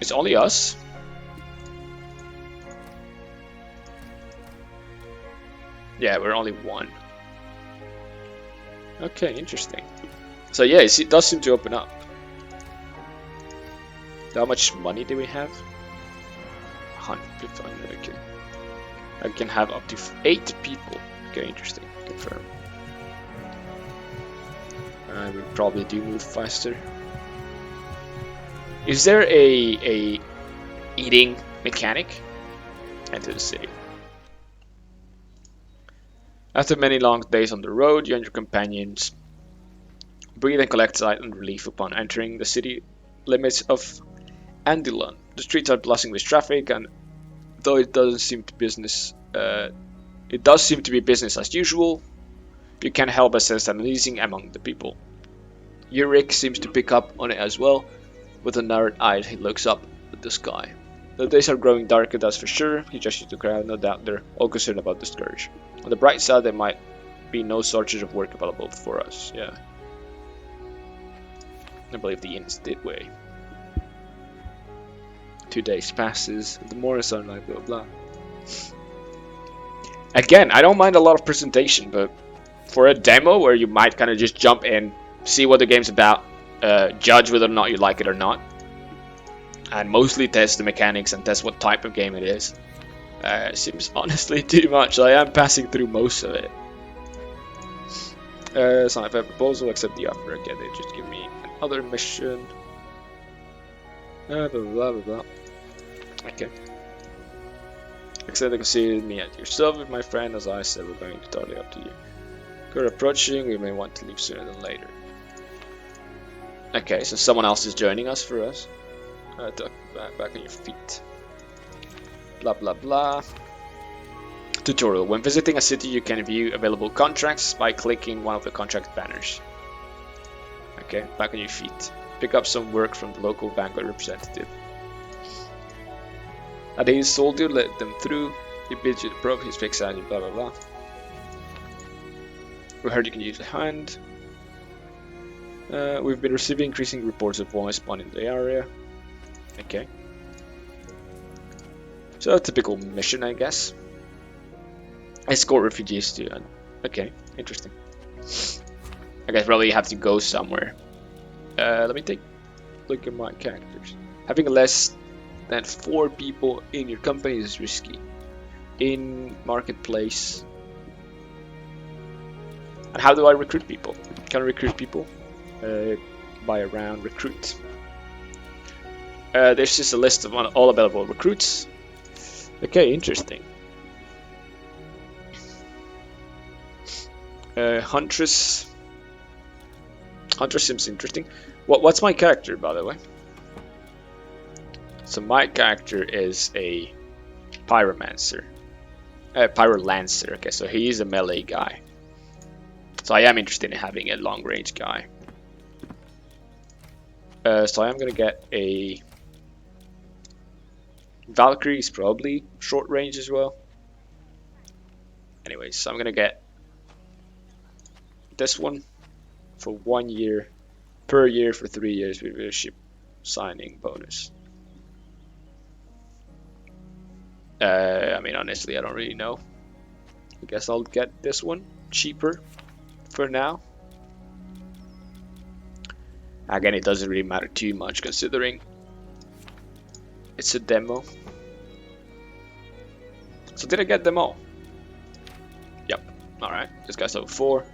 it's only us. Yeah, we're only one. Okay, interesting. So yeah, it does seem to open up. How much money do we have? 100, okay. I can have up to 8 people. Okay, interesting. Confirm. We probably do move faster. Is there a eating mechanic? Enter the city. After many long days on the road, you and your companions breathe and collect light and relief upon entering the city limits of Andilon. The streets are buzzing with traffic, and though it does seem to be business as usual, you can't help but sense an uneasing among the people. Yurik seems to pick up on it as well. With a narrowed eye, he looks up at the sky. The days are growing darker, that's for sure. He gestures to the crowd, no doubt they're all concerned about the scourge. On the bright side, there might be no shortage of work available for us. Yeah. I believe the inn is that way. 2 days passes, the morning sunlight, blah blah. Again, I don't mind a lot of presentation, but for a demo where you might kind of just jump in, see what the game's about, judge whether or not you like it or not, and mostly test the mechanics and test what type of game it is, seems honestly too much. I am passing through most of it. It's not a fair proposal, accept the offer. Okay, they just give me another mission. Blah blah blah blah. Okay. Accept and consider me at yourself with my friend. As I said, we're going to totally up to you. We're approaching, we may want to leave sooner than later. Okay, so someone else is joining us for us. Back on your feet. Blah blah blah. Tutorial. When visiting a city, you can view available contracts by clicking one of the contract banners. Okay, back on your feet. Pick up some work from the local bank representative. A day's soldier let them through. He bids you to probe his fixed value, blah blah blah. We heard you can use a hand. We've been receiving increasing reports of boys spawned in the area. Okay. So a typical mission, I guess. Escort refugees to. Okay, interesting. I guess probably have to go somewhere. Let me take a look at my characters. Having less than 4 people in your company is risky. In marketplace. And how do I recruit people? Can I recruit people? By around recruit. There's just a list of all available recruits. Okay, interesting. Huntress. Huntress seems interesting. What's my character, by the way? So my character is a pyromancer. Pyrolancer. Okay, so he is a melee guy. So I am interested in having a long range guy. So I am gonna get a Valkyrie is probably short range as well. Anyways, so I'm gonna get this one for 1 year, per year for 3 years with a ship signing bonus. I mean, honestly, I don't really know. I guess I'll get this one cheaper for now. Again, it doesn't really matter too much considering it's a demo. So did I get them all? Yep. Alright, this guy's level 4.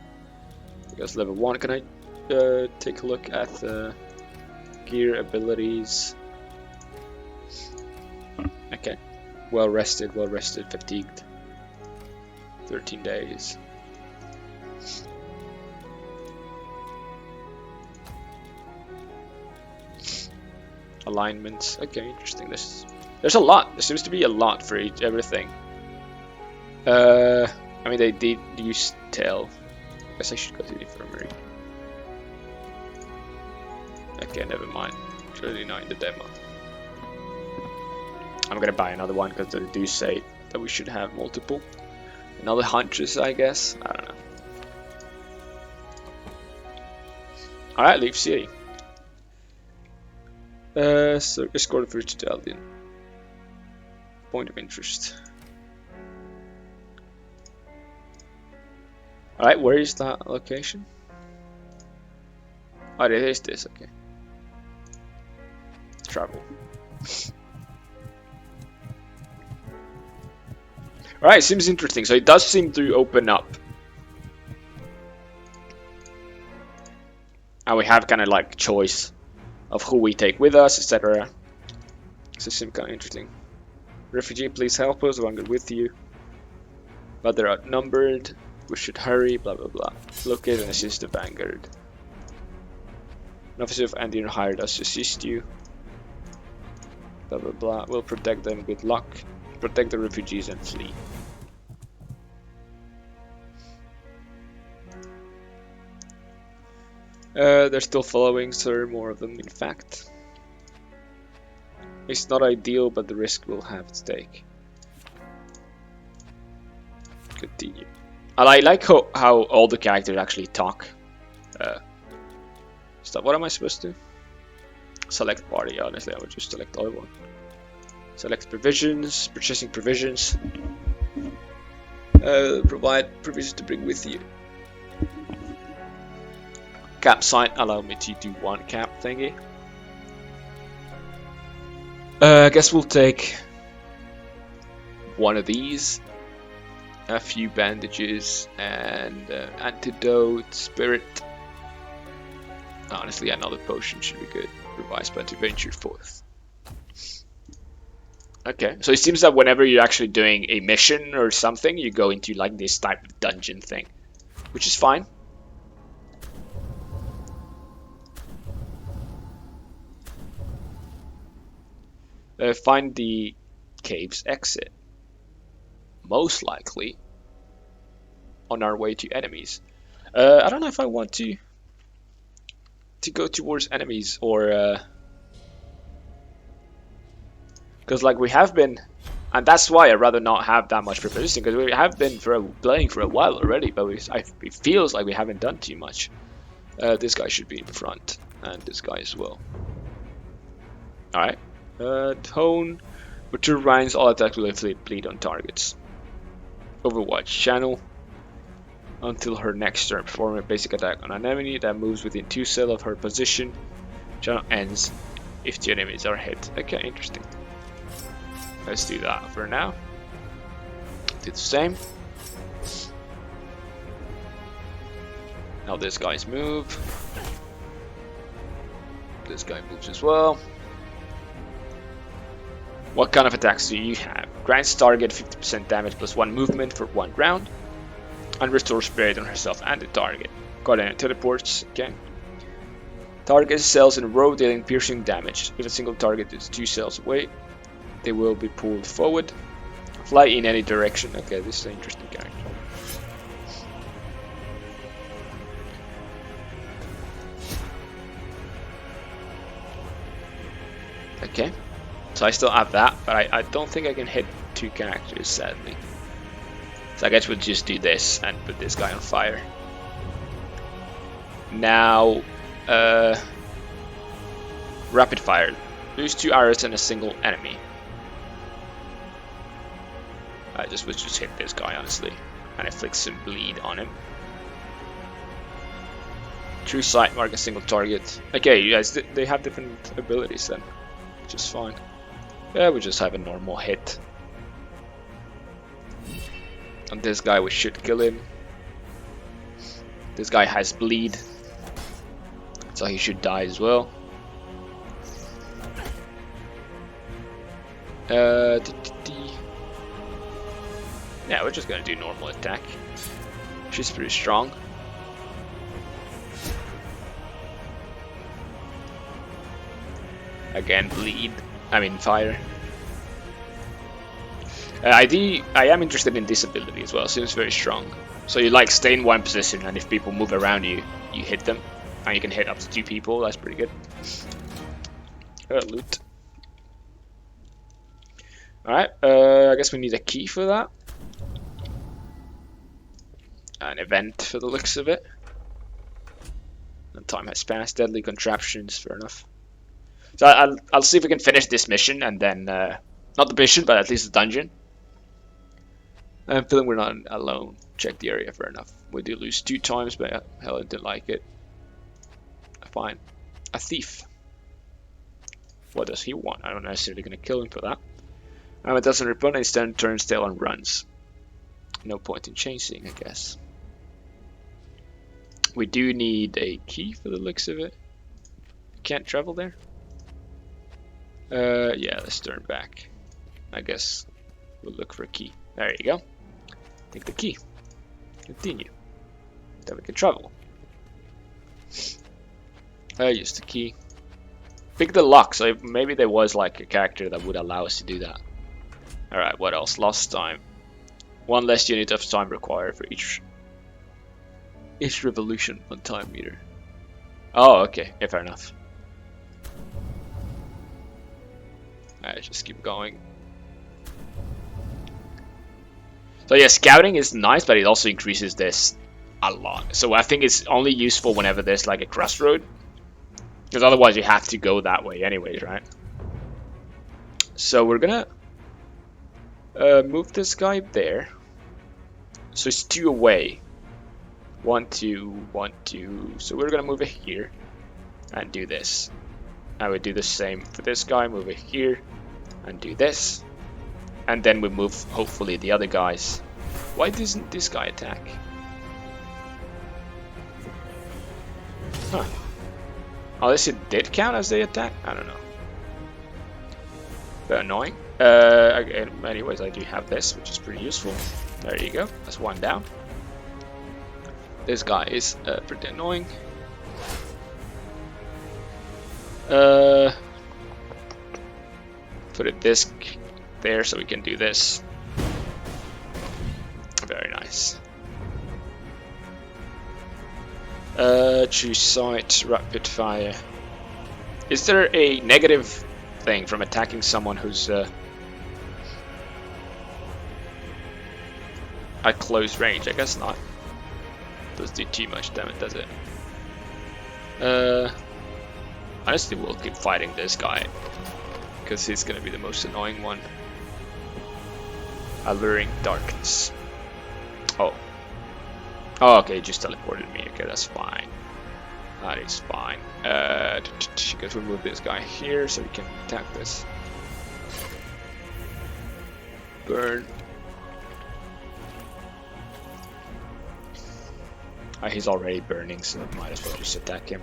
This guy's level 1. Can I take a look at the gear abilities? Okay. Well rested, fatigued. 13 days. Alignments. Okay, interesting. There's a lot. There seems to be a lot for everything. I mean, they did use tail. I guess I should go to the infirmary. Okay, never mind. It's really not in the demo. I'm gonna buy another one because they do say that we should have multiple. Another Huntress, I guess. I don't know. Alright, leave city. So escort for Italian. Point of interest. Alright, where is that location? Oh, it is this, okay. Travel. Alright, seems interesting. So it does seem to open up. And we have kind of like choice of who we take with us, etc. So it seems kind of interesting. Refugee, please help us. We're with you. But they're outnumbered. We should hurry. Blah blah blah. Locate and assist the vanguard. An officer of Andean hired us to assist you. Blah blah blah. We'll protect them. Good luck. Protect the refugees and flee. They're still following, sir. More of them, in fact. It's not ideal, but the risk we'll have at stake. Continue. I like how all the characters actually talk. Stop. What am I supposed to do? Select party. Honestly, I would just select all one. Select provisions. Purchasing provisions. Provide provisions to bring with you. Campsite. Allow me to do one camp thingy. I guess we'll take one of these. A few bandages and antidote, spirit. Honestly, another potion should be good. Revised by to venture forth. Okay, so it seems that whenever you're actually doing a mission or something, you go into like this type of dungeon thing, which is fine. Find the cave's exit. Most likely on our way to enemies. I don't know if I want to go towards enemies or because like we have been, and that's why I'd rather not have that much preparation, because we have been playing for a while already, but it feels like we haven't done too much. This guy should be in front, and this guy as well. Alright. Tone. With turbines, all attacks will inflict bleed on targets. Overwatch channel. Until her next turn, perform a basic attack on an enemy that moves within 2 cells of her position. Channel ends if 2 enemies are hit. Okay, interesting. Let's do that for now. Do the same. Now this guy's move. This guy moves as well. What kind of attacks do you have? Grants target 50% damage plus 1 movement for 1 round. and restore spirit on herself and the target. Guardian teleports. Okay. Target cells in a row dealing piercing damage. If a single target is 2 cells away, they will be pulled forward. Fly in any direction. Okay, this is an interesting character. Okay, so I still have that, but I don't think I can hit 2 characters, sadly. So I guess we'll just do this and put this guy on fire. Now, rapid fire. Lose 2 arrows and a single enemy. I just would just hit this guy, honestly, and inflict some bleed on him. True sight, mark a single target. Okay, you guys, they have different abilities then, which is fine. Yeah, we just have a normal hit. And this guy, we should kill him. This guy has bleed, so he should die as well. Yeah, we're just gonna do normal attack. She's pretty strong. Again, bleed. I mean, fire. I am interested in this ability as well. Seems very strong. So you like stay in one position, and if people move around you, you hit them, and you can hit up to 2 people. That's pretty good. Loot. All right. I guess we need a key for that. An event for the looks of it. And time has passed. Deadly contraptions. Fair enough. So I'll see if we can finish this mission, and then not the mission, but at least the dungeon. I'm feeling we're not alone. Check the area. Fair enough. We do lose 2 times, but hell, I didn't like it. Fine. A thief. What does he want? I'm not necessarily gonna kill him for that. It doesn't respond. Instead, turns tail and runs. No point in chasing, I guess. We do need a key for the looks of it. Can't travel there. Yeah, let's turn back. I guess we'll look for a key. There you go. Take the key. Continue. Then we can travel. Use the key. Pick the lock. So maybe there was like a character that would allow us to do that. Alright, what else? Lost time. 1 less unit of time required for each revolution on time meter. Oh, okay. Yeah, fair enough. Alright, just keep going. So yeah, scouting is nice, but it also increases this a lot. So I think it's only useful whenever there's like a crossroad, because otherwise you have to go that way anyways, right? So we're gonna move this guy there. So it's 2 away. 1, 2, 1, 2. So we're gonna move it here and do this. I would do the same for this guy. Move it here and do this. And then we move, hopefully, the other guys. Why doesn't this guy attack? Huh. Unless it did count as they attack? I don't know. They're annoying. Anyways, I do have this, which is pretty useful. There you go. That's 1 down. This guy is pretty annoying. Put a disc there so we can do this. Very nice. Choose site, rapid fire. Is there a negative thing from attacking someone who's at close range? I guess not. Doesn't do too much damage, does it? Honestly, we'll keep fighting this guy, because he's gonna be the most annoying one. Alluring darkness. Oh. Oh, okay, just teleported me. Okay, that's fine. That is fine. Because we move this guy here so we can attack this. Burn. He's already burning, so might as well just attack him.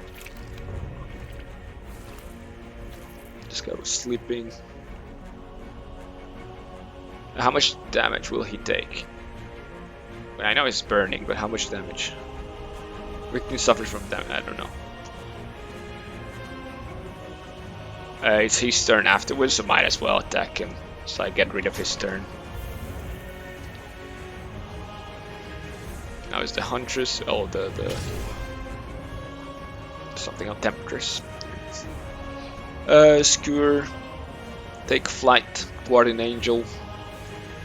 This guy was sleeping. How much damage will he take? I know it's burning, but how much damage? Weakness suffers from damage. I don't know. It's his turn afterwards, so might as well attack him. So I get rid of his turn. Now it's the Huntress. Oh, the something on Temptress. Skewer. Take flight. Guardian Angel.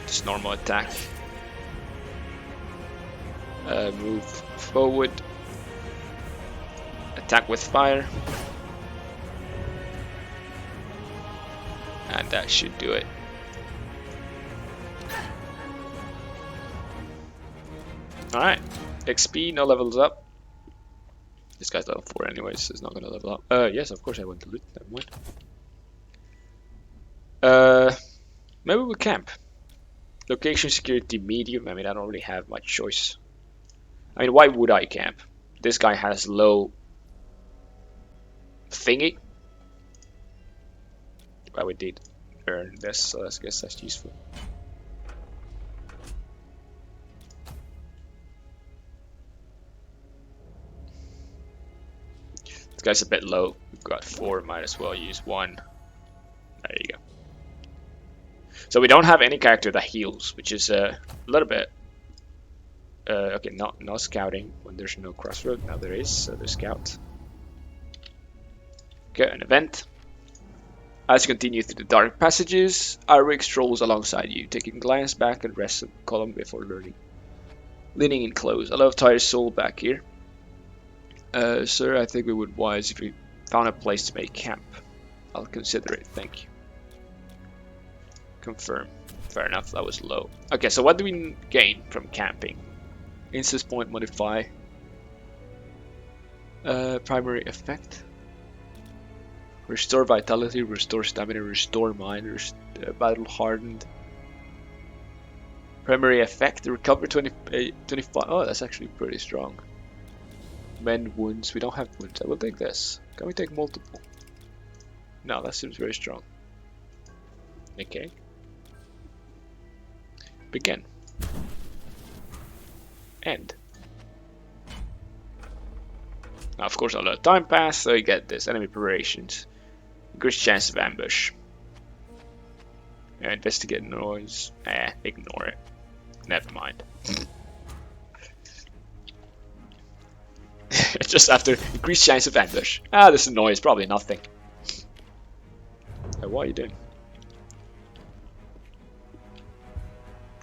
Just normal attack. Move forward. Attack with fire. And that should do it. Alright. XP, no levels up. This guy's level 4 anyways, so he's not gonna level up. Yes, of course I want to loot. Never mind. Maybe we camp. Location security medium. I mean, I don't really have much choice. I mean, why would I camp? This guy has low thingy. Well, we did earn this, so I guess that's useful. This guy's a bit low. We've got 4, might as well use 1. There you go. So we don't have any character that heals, which is a little bit... okay, no scouting when there's no crossroad. Now there is, so there's scout. Okay, an event. As you continue through the dark passages, Arik strolls alongside you, taking a glance back and rests on the column before leaning in close. I love tired soul back here. Sir, I think we would wise if we found a place to make camp. I'll consider it, thank you. Confirm. Fair enough, that was low. Okay, so what do we gain from camping? Instance point modify. Primary effect. Restore vitality, restore stamina, restore mind, battle hardened. Primary effect, recover 25. Oh, that's actually pretty strong. Mend wounds, we don't have wounds. I will take this. Can we take multiple? No, that seems very strong. Okay. Begin. End. Now, of course, a lot of time passed, so you get this. Enemy preparations. Increased chance of ambush. Investigate noise. Ignore it. Never mind. Just after increased chance of ambush. Ah, this noise, probably nothing. What are you doing?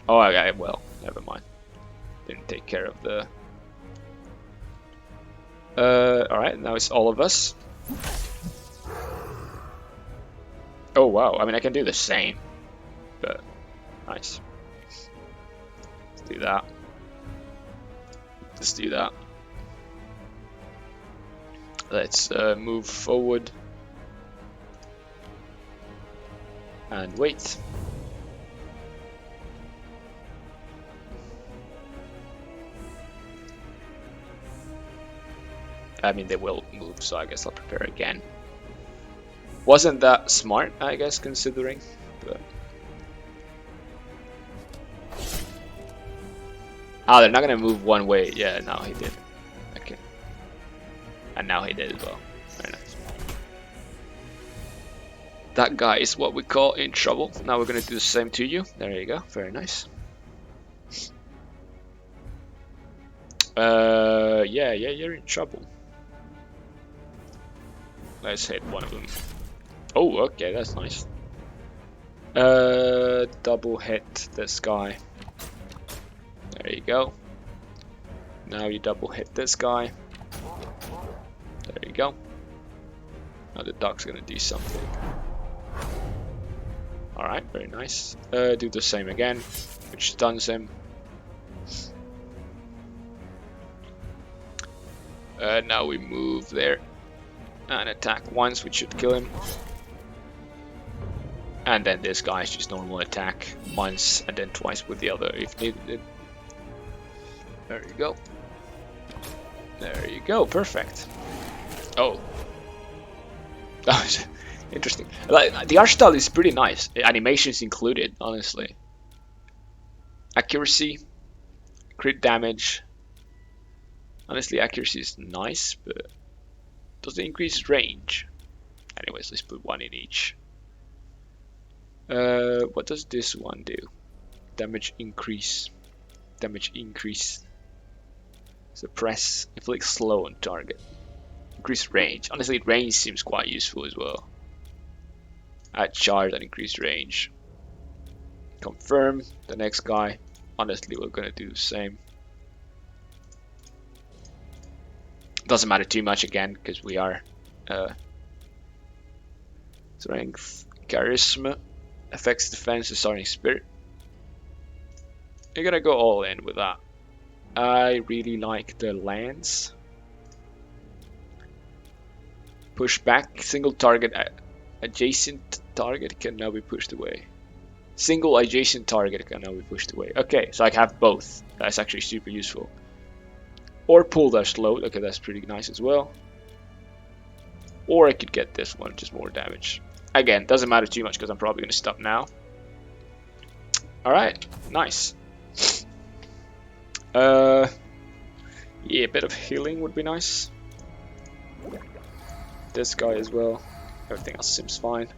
Oh, okay, well, never mind. Didn't take care of the... alright, now it's all of us. Oh wow, I mean I can do the same, but nice. Let's do that. Let's do that. Let's move forward and wait. I mean, they will move, so I guess I'll prepare again. Wasn't that smart, I guess, considering, but... Ah, they're not gonna move one way. Yeah, now he did. Okay. And now he did as well. Very nice. That guy is what we call in trouble. Now we're gonna do the same to you. There you go. Very nice. Yeah, you're in trouble. Let's hit one of them. Oh, okay, that's nice. Double hit this guy. There you go. Now you double hit this guy. There you go. Now the dog's gonna do something. Alright, very nice. Do the same again, which stuns him. Now we move there and attack once, which should kill him. And then this guy's just normal attack once and then twice with the other if needed. There you go. There you go, perfect. Oh. That was interesting. Like, the art style is pretty nice. Animations included, honestly. Accuracy. Crit damage. Honestly, accuracy is nice, but does it increase range? Anyways, let's put one in each. What does this one do? Damage increase. Damage increase. Suppress. Inflict slow on target. Increase range. Honestly, range seems quite useful as well. Add charge and increase range. Confirm the next guy. Honestly, we're gonna do the same. Doesn't matter too much again because we are strength, charisma, affects defense, and starting spirit. You're gonna go all in with that. I really like the lance. Push back, single target, adjacent target can now be pushed away. Single adjacent target can now be pushed away. Okay, so I have both. That's actually super useful. Or pull dash load. Okay, that's pretty nice as well. Or I could get this one, just more damage. Again, doesn't matter too much because I'm probably going to stop now. Alright, nice. Yeah, a bit of healing would be nice. This guy as well. Everything else seems fine.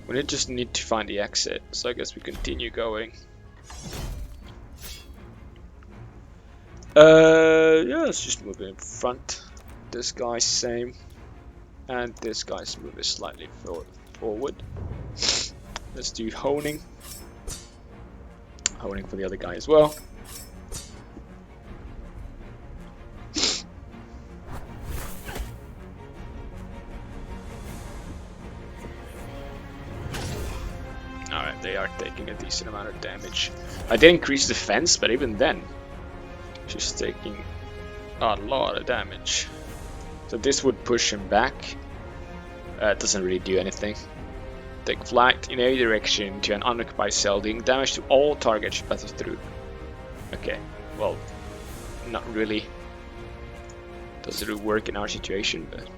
We just need to find the exit, so I guess we continue going. Yeah, let's just move in front. This guy's same. And this guy's moving slightly forward. Let's do honing. Honing for the other guy as well. Alright, they are taking a decent amount of damage. I did increase defense, but even then, she's taking a lot of damage. So this would push him back. It doesn't really do anything. Take flight in any direction to an unoccupied cell, dealing damage to all targets she passes through. Okay, well, not really. Does it work in our situation, but...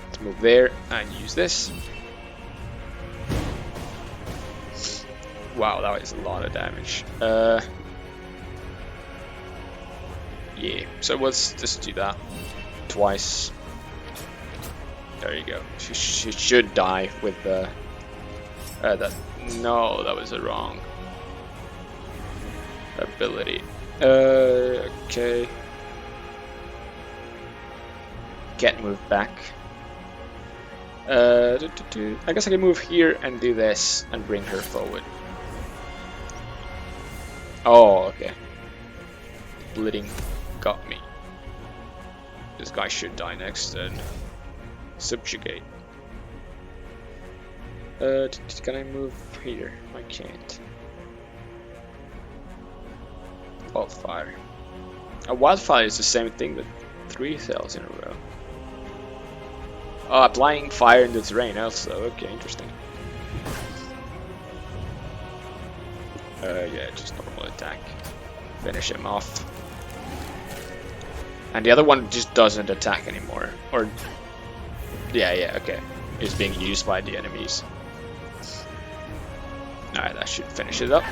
Let's move there and use this. Wow, that was a lot of damage. Yeah, so let's just do that twice. There you go. She should die with the... No, that was the wrong ability. Okay. Can't move back. I guess I can move here and do this and bring her forward. Oh, okay. Bleeding got me. This guy should die next and subjugate. Can I move here? I can't. Wildfire. A wildfire is the same thing with 3 cells in a row. Oh, applying fire in the terrain also. Okay, interesting. Yeah, just normal attack. Finish him off. And the other one just doesn't attack anymore. Or... Yeah, okay. It's being used by the enemies. Alright, that should finish it up.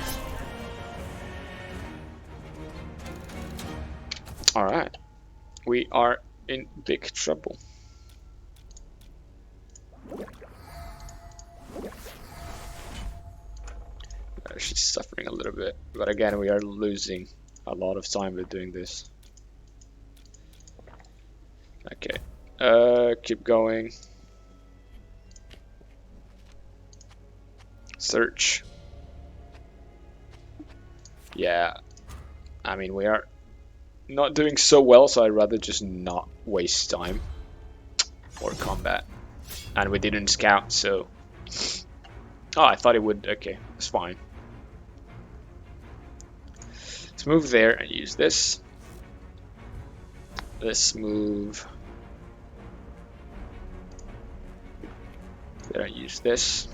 Alright. We are in big trouble. She's suffering a little bit, but again we are losing a lot of time with doing this. Okay, keep going. Search. Yeah, I mean we are not doing so well, so I'd rather just not waste time or combat. And we didn't scout, so... Oh, I thought it would... Okay, it's fine. Let's move there and use this. Let's move there and use this.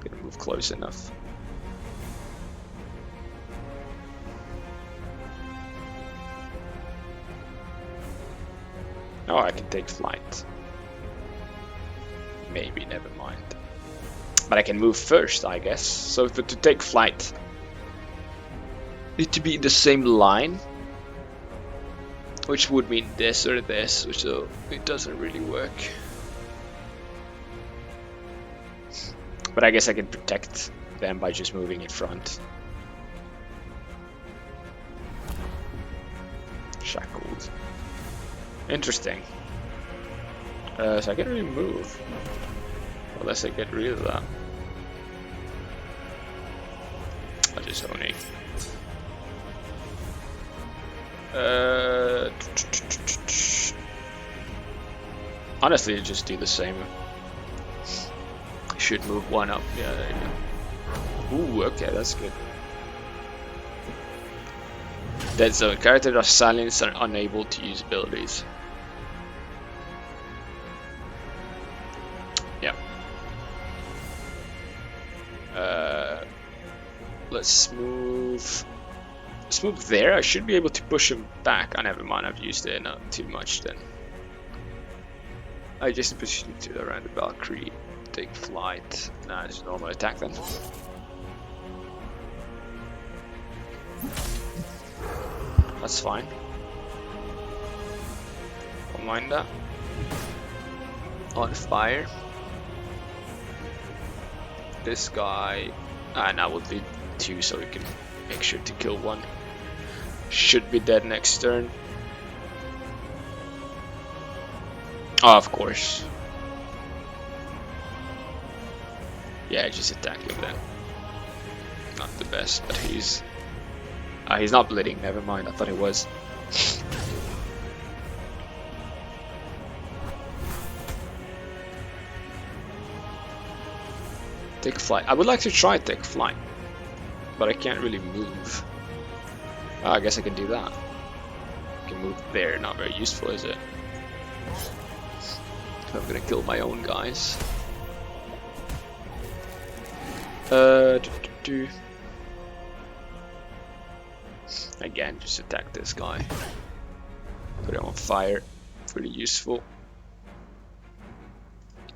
Gonna move close enough. Oh, I can take flight. Maybe, never mind. But I can move first, I guess. So to take flight, need to be in the same line, which would mean this or this, so it doesn't really work. But I guess I can protect them by just moving in front. Shackled. Interesting. So I can't really move unless I get rid of that. I'll just only. Honestly, just do the same. Should move one up. Yeah, there you go. Ooh, okay, that's good. Dead zone. Characters are silenced and unable to use abilities. Yeah. Let's move. Let's move there. I should be able to push him back. Oh, never mind. I've used it not too much then. I just push him to around the Valkyrie. Take flight. Nah, just normal attack then. That's fine. Don't mind that. On fire. This guy. Now we'll do 2 so we can make sure to kill 1. Should be dead next turn. Oh, of course. Yeah, just attack him then. Not the best, but he's not bleeding. Never mind. I thought he was. Take flight. I would like to try take flight, but I can't really move. Oh, I guess I can do that. I can move there. Not very useful, is it? I'm gonna kill my own guys. Again, just attack this guy. Put him on fire. Pretty useful.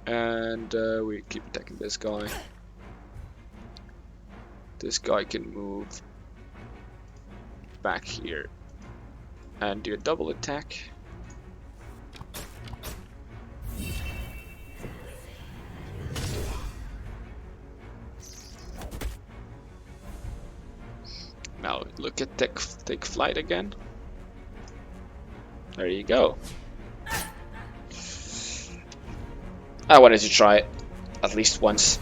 And we keep attacking this guy. This guy can move back here and do a double attack. Now look at take flight again. There you go. I wanted to try it at least once.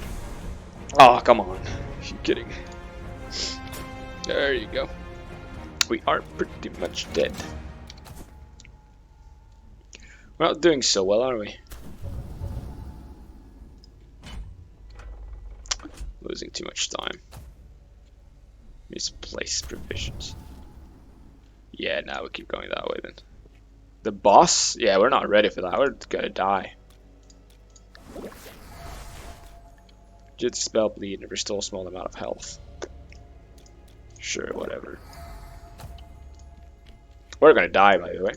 Oh, come on. Are you kidding? There you go. We are pretty much dead. We're not doing so well, are we? Losing too much time. Misplaced provisions. Yeah, now we keep going that way then. The boss? Yeah, we're not ready for that. We're gonna die. Just spell bleed and restore a small amount of health. Sure, whatever. We're gonna die, by the way.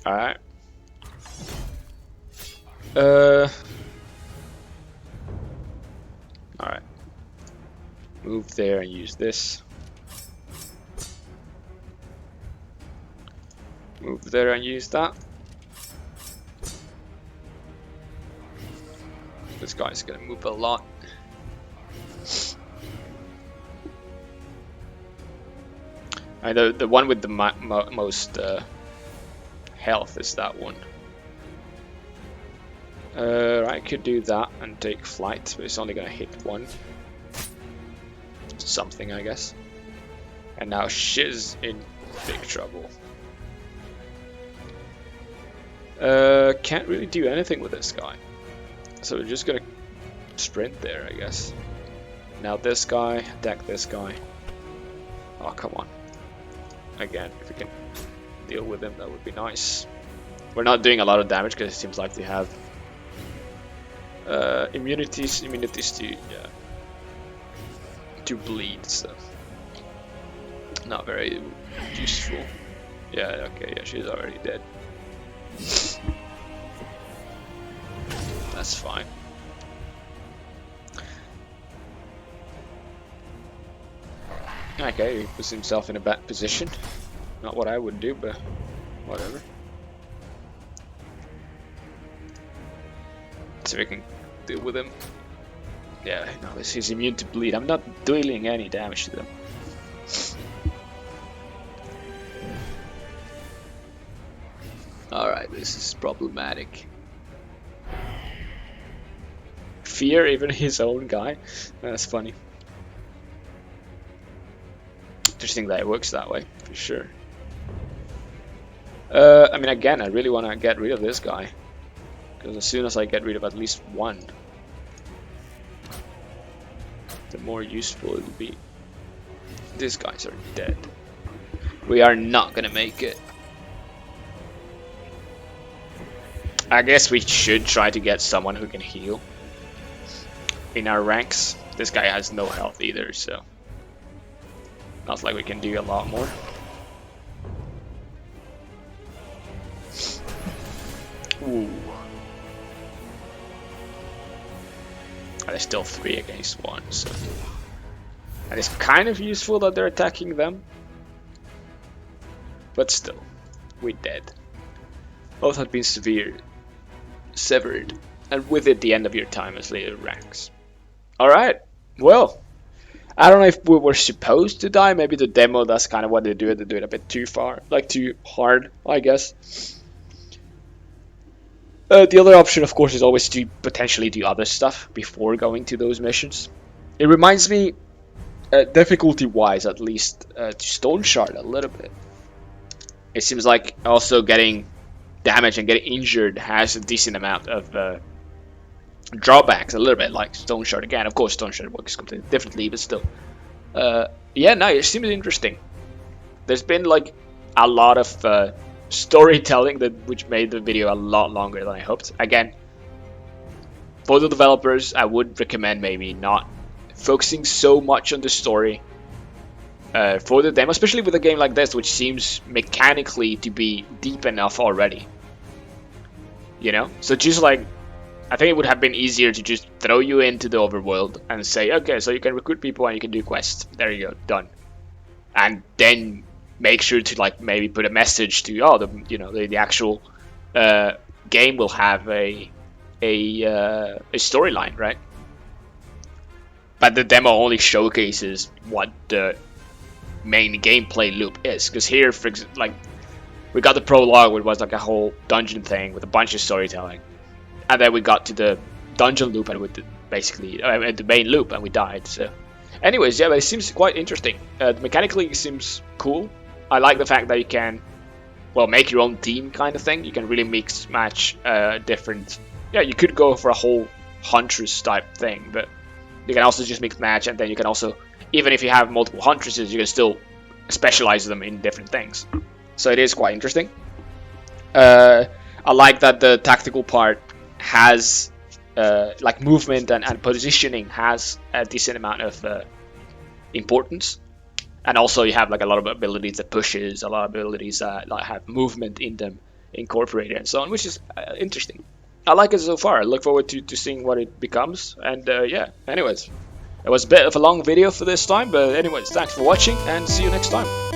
Alright. Alright. Move there and use this. Move there and use that. This guy's gonna move a lot. And the one with the most health is that one. I could do that and take flight, but it's only gonna hit 1. Something, I guess. And now Shiz in big trouble. Can't really do anything with this guy. So we're just gonna sprint there, I guess. Now this guy, attack this guy. Oh, come on. Again, if we can deal with him, that would be nice. We're not doing a lot of damage because it seems like they have immunities to bleed, so not very useful. Yeah, okay, yeah, she's already dead. That's fine. Okay, he puts himself in a bad position. Not what I would do, but whatever. So we can deal with him. Yeah, no, he's immune to bleed. I'm not dealing any damage to them. Alright, this is problematic. Fear even his own guy? That's funny. Interesting that it works that way, for sure. I mean, again, I really want to get rid of this guy. Because as soon as I get rid of at least one, the more useful it will be. These guys are dead. We are not gonna make it. I guess we should try to get someone who can heal in our ranks. This guy has no health either, so not like we can do a lot more. Ooh. There's still 3 against 1, so. And it's kind of useful that they're attacking them. But still, we're dead. Both have been severed. And with it, the end of your time as later ranks. Alright, well. I don't know if we were supposed to die. Maybe the demo, that's kind of what they do. They do it a bit too far. Like, too hard, I guess. The other option, of course, is always to potentially do other stuff before going to those missions. It reminds me, difficulty-wise at least, to Stone Shard a little bit. It seems like also getting damaged and getting injured has a decent amount of drawbacks, a little bit like Stone Shard. Again, of course, Stone Shard works completely differently, but still. Yeah, no, it seems interesting. There's been like a lot of storytelling which made the video a lot longer than I hoped. Again, for the developers, I would recommend maybe not focusing so much on the story for the demo, especially with a game like this, which seems mechanically to be deep enough already. You know, so just like, I think it would have been easier to just throw you into the overworld and say, okay, so you can recruit people and you can do quests. There you go, done. And then make sure to like maybe put a message to the actual game will have a storyline, right? But the demo only showcases what the main gameplay loop is. Because here, for like, we got the prologue, which was like a whole dungeon thing with a bunch of storytelling, and then we got to the dungeon loop and with basically the main loop, and we died. So, anyways, yeah, but it seems quite interesting. Mechanically, it seems cool. I like the fact that you can, well, make your own team kind of thing. You can really mix, match different. Yeah, you could go for a whole Huntress type thing, but you can also just mix match, and then you can also, even if you have multiple Huntresses, you can still specialize them in different things. So it is quite interesting. I like that the tactical part has, like movement and positioning has a decent amount of importance. And also you have like a lot of abilities that pushes, a lot of abilities that like have movement in them incorporated and so on, which is interesting. I like it so far. I look forward to seeing what it becomes. And yeah, anyways, it was a bit of a long video for this time, but anyways, thanks for watching and see you next time.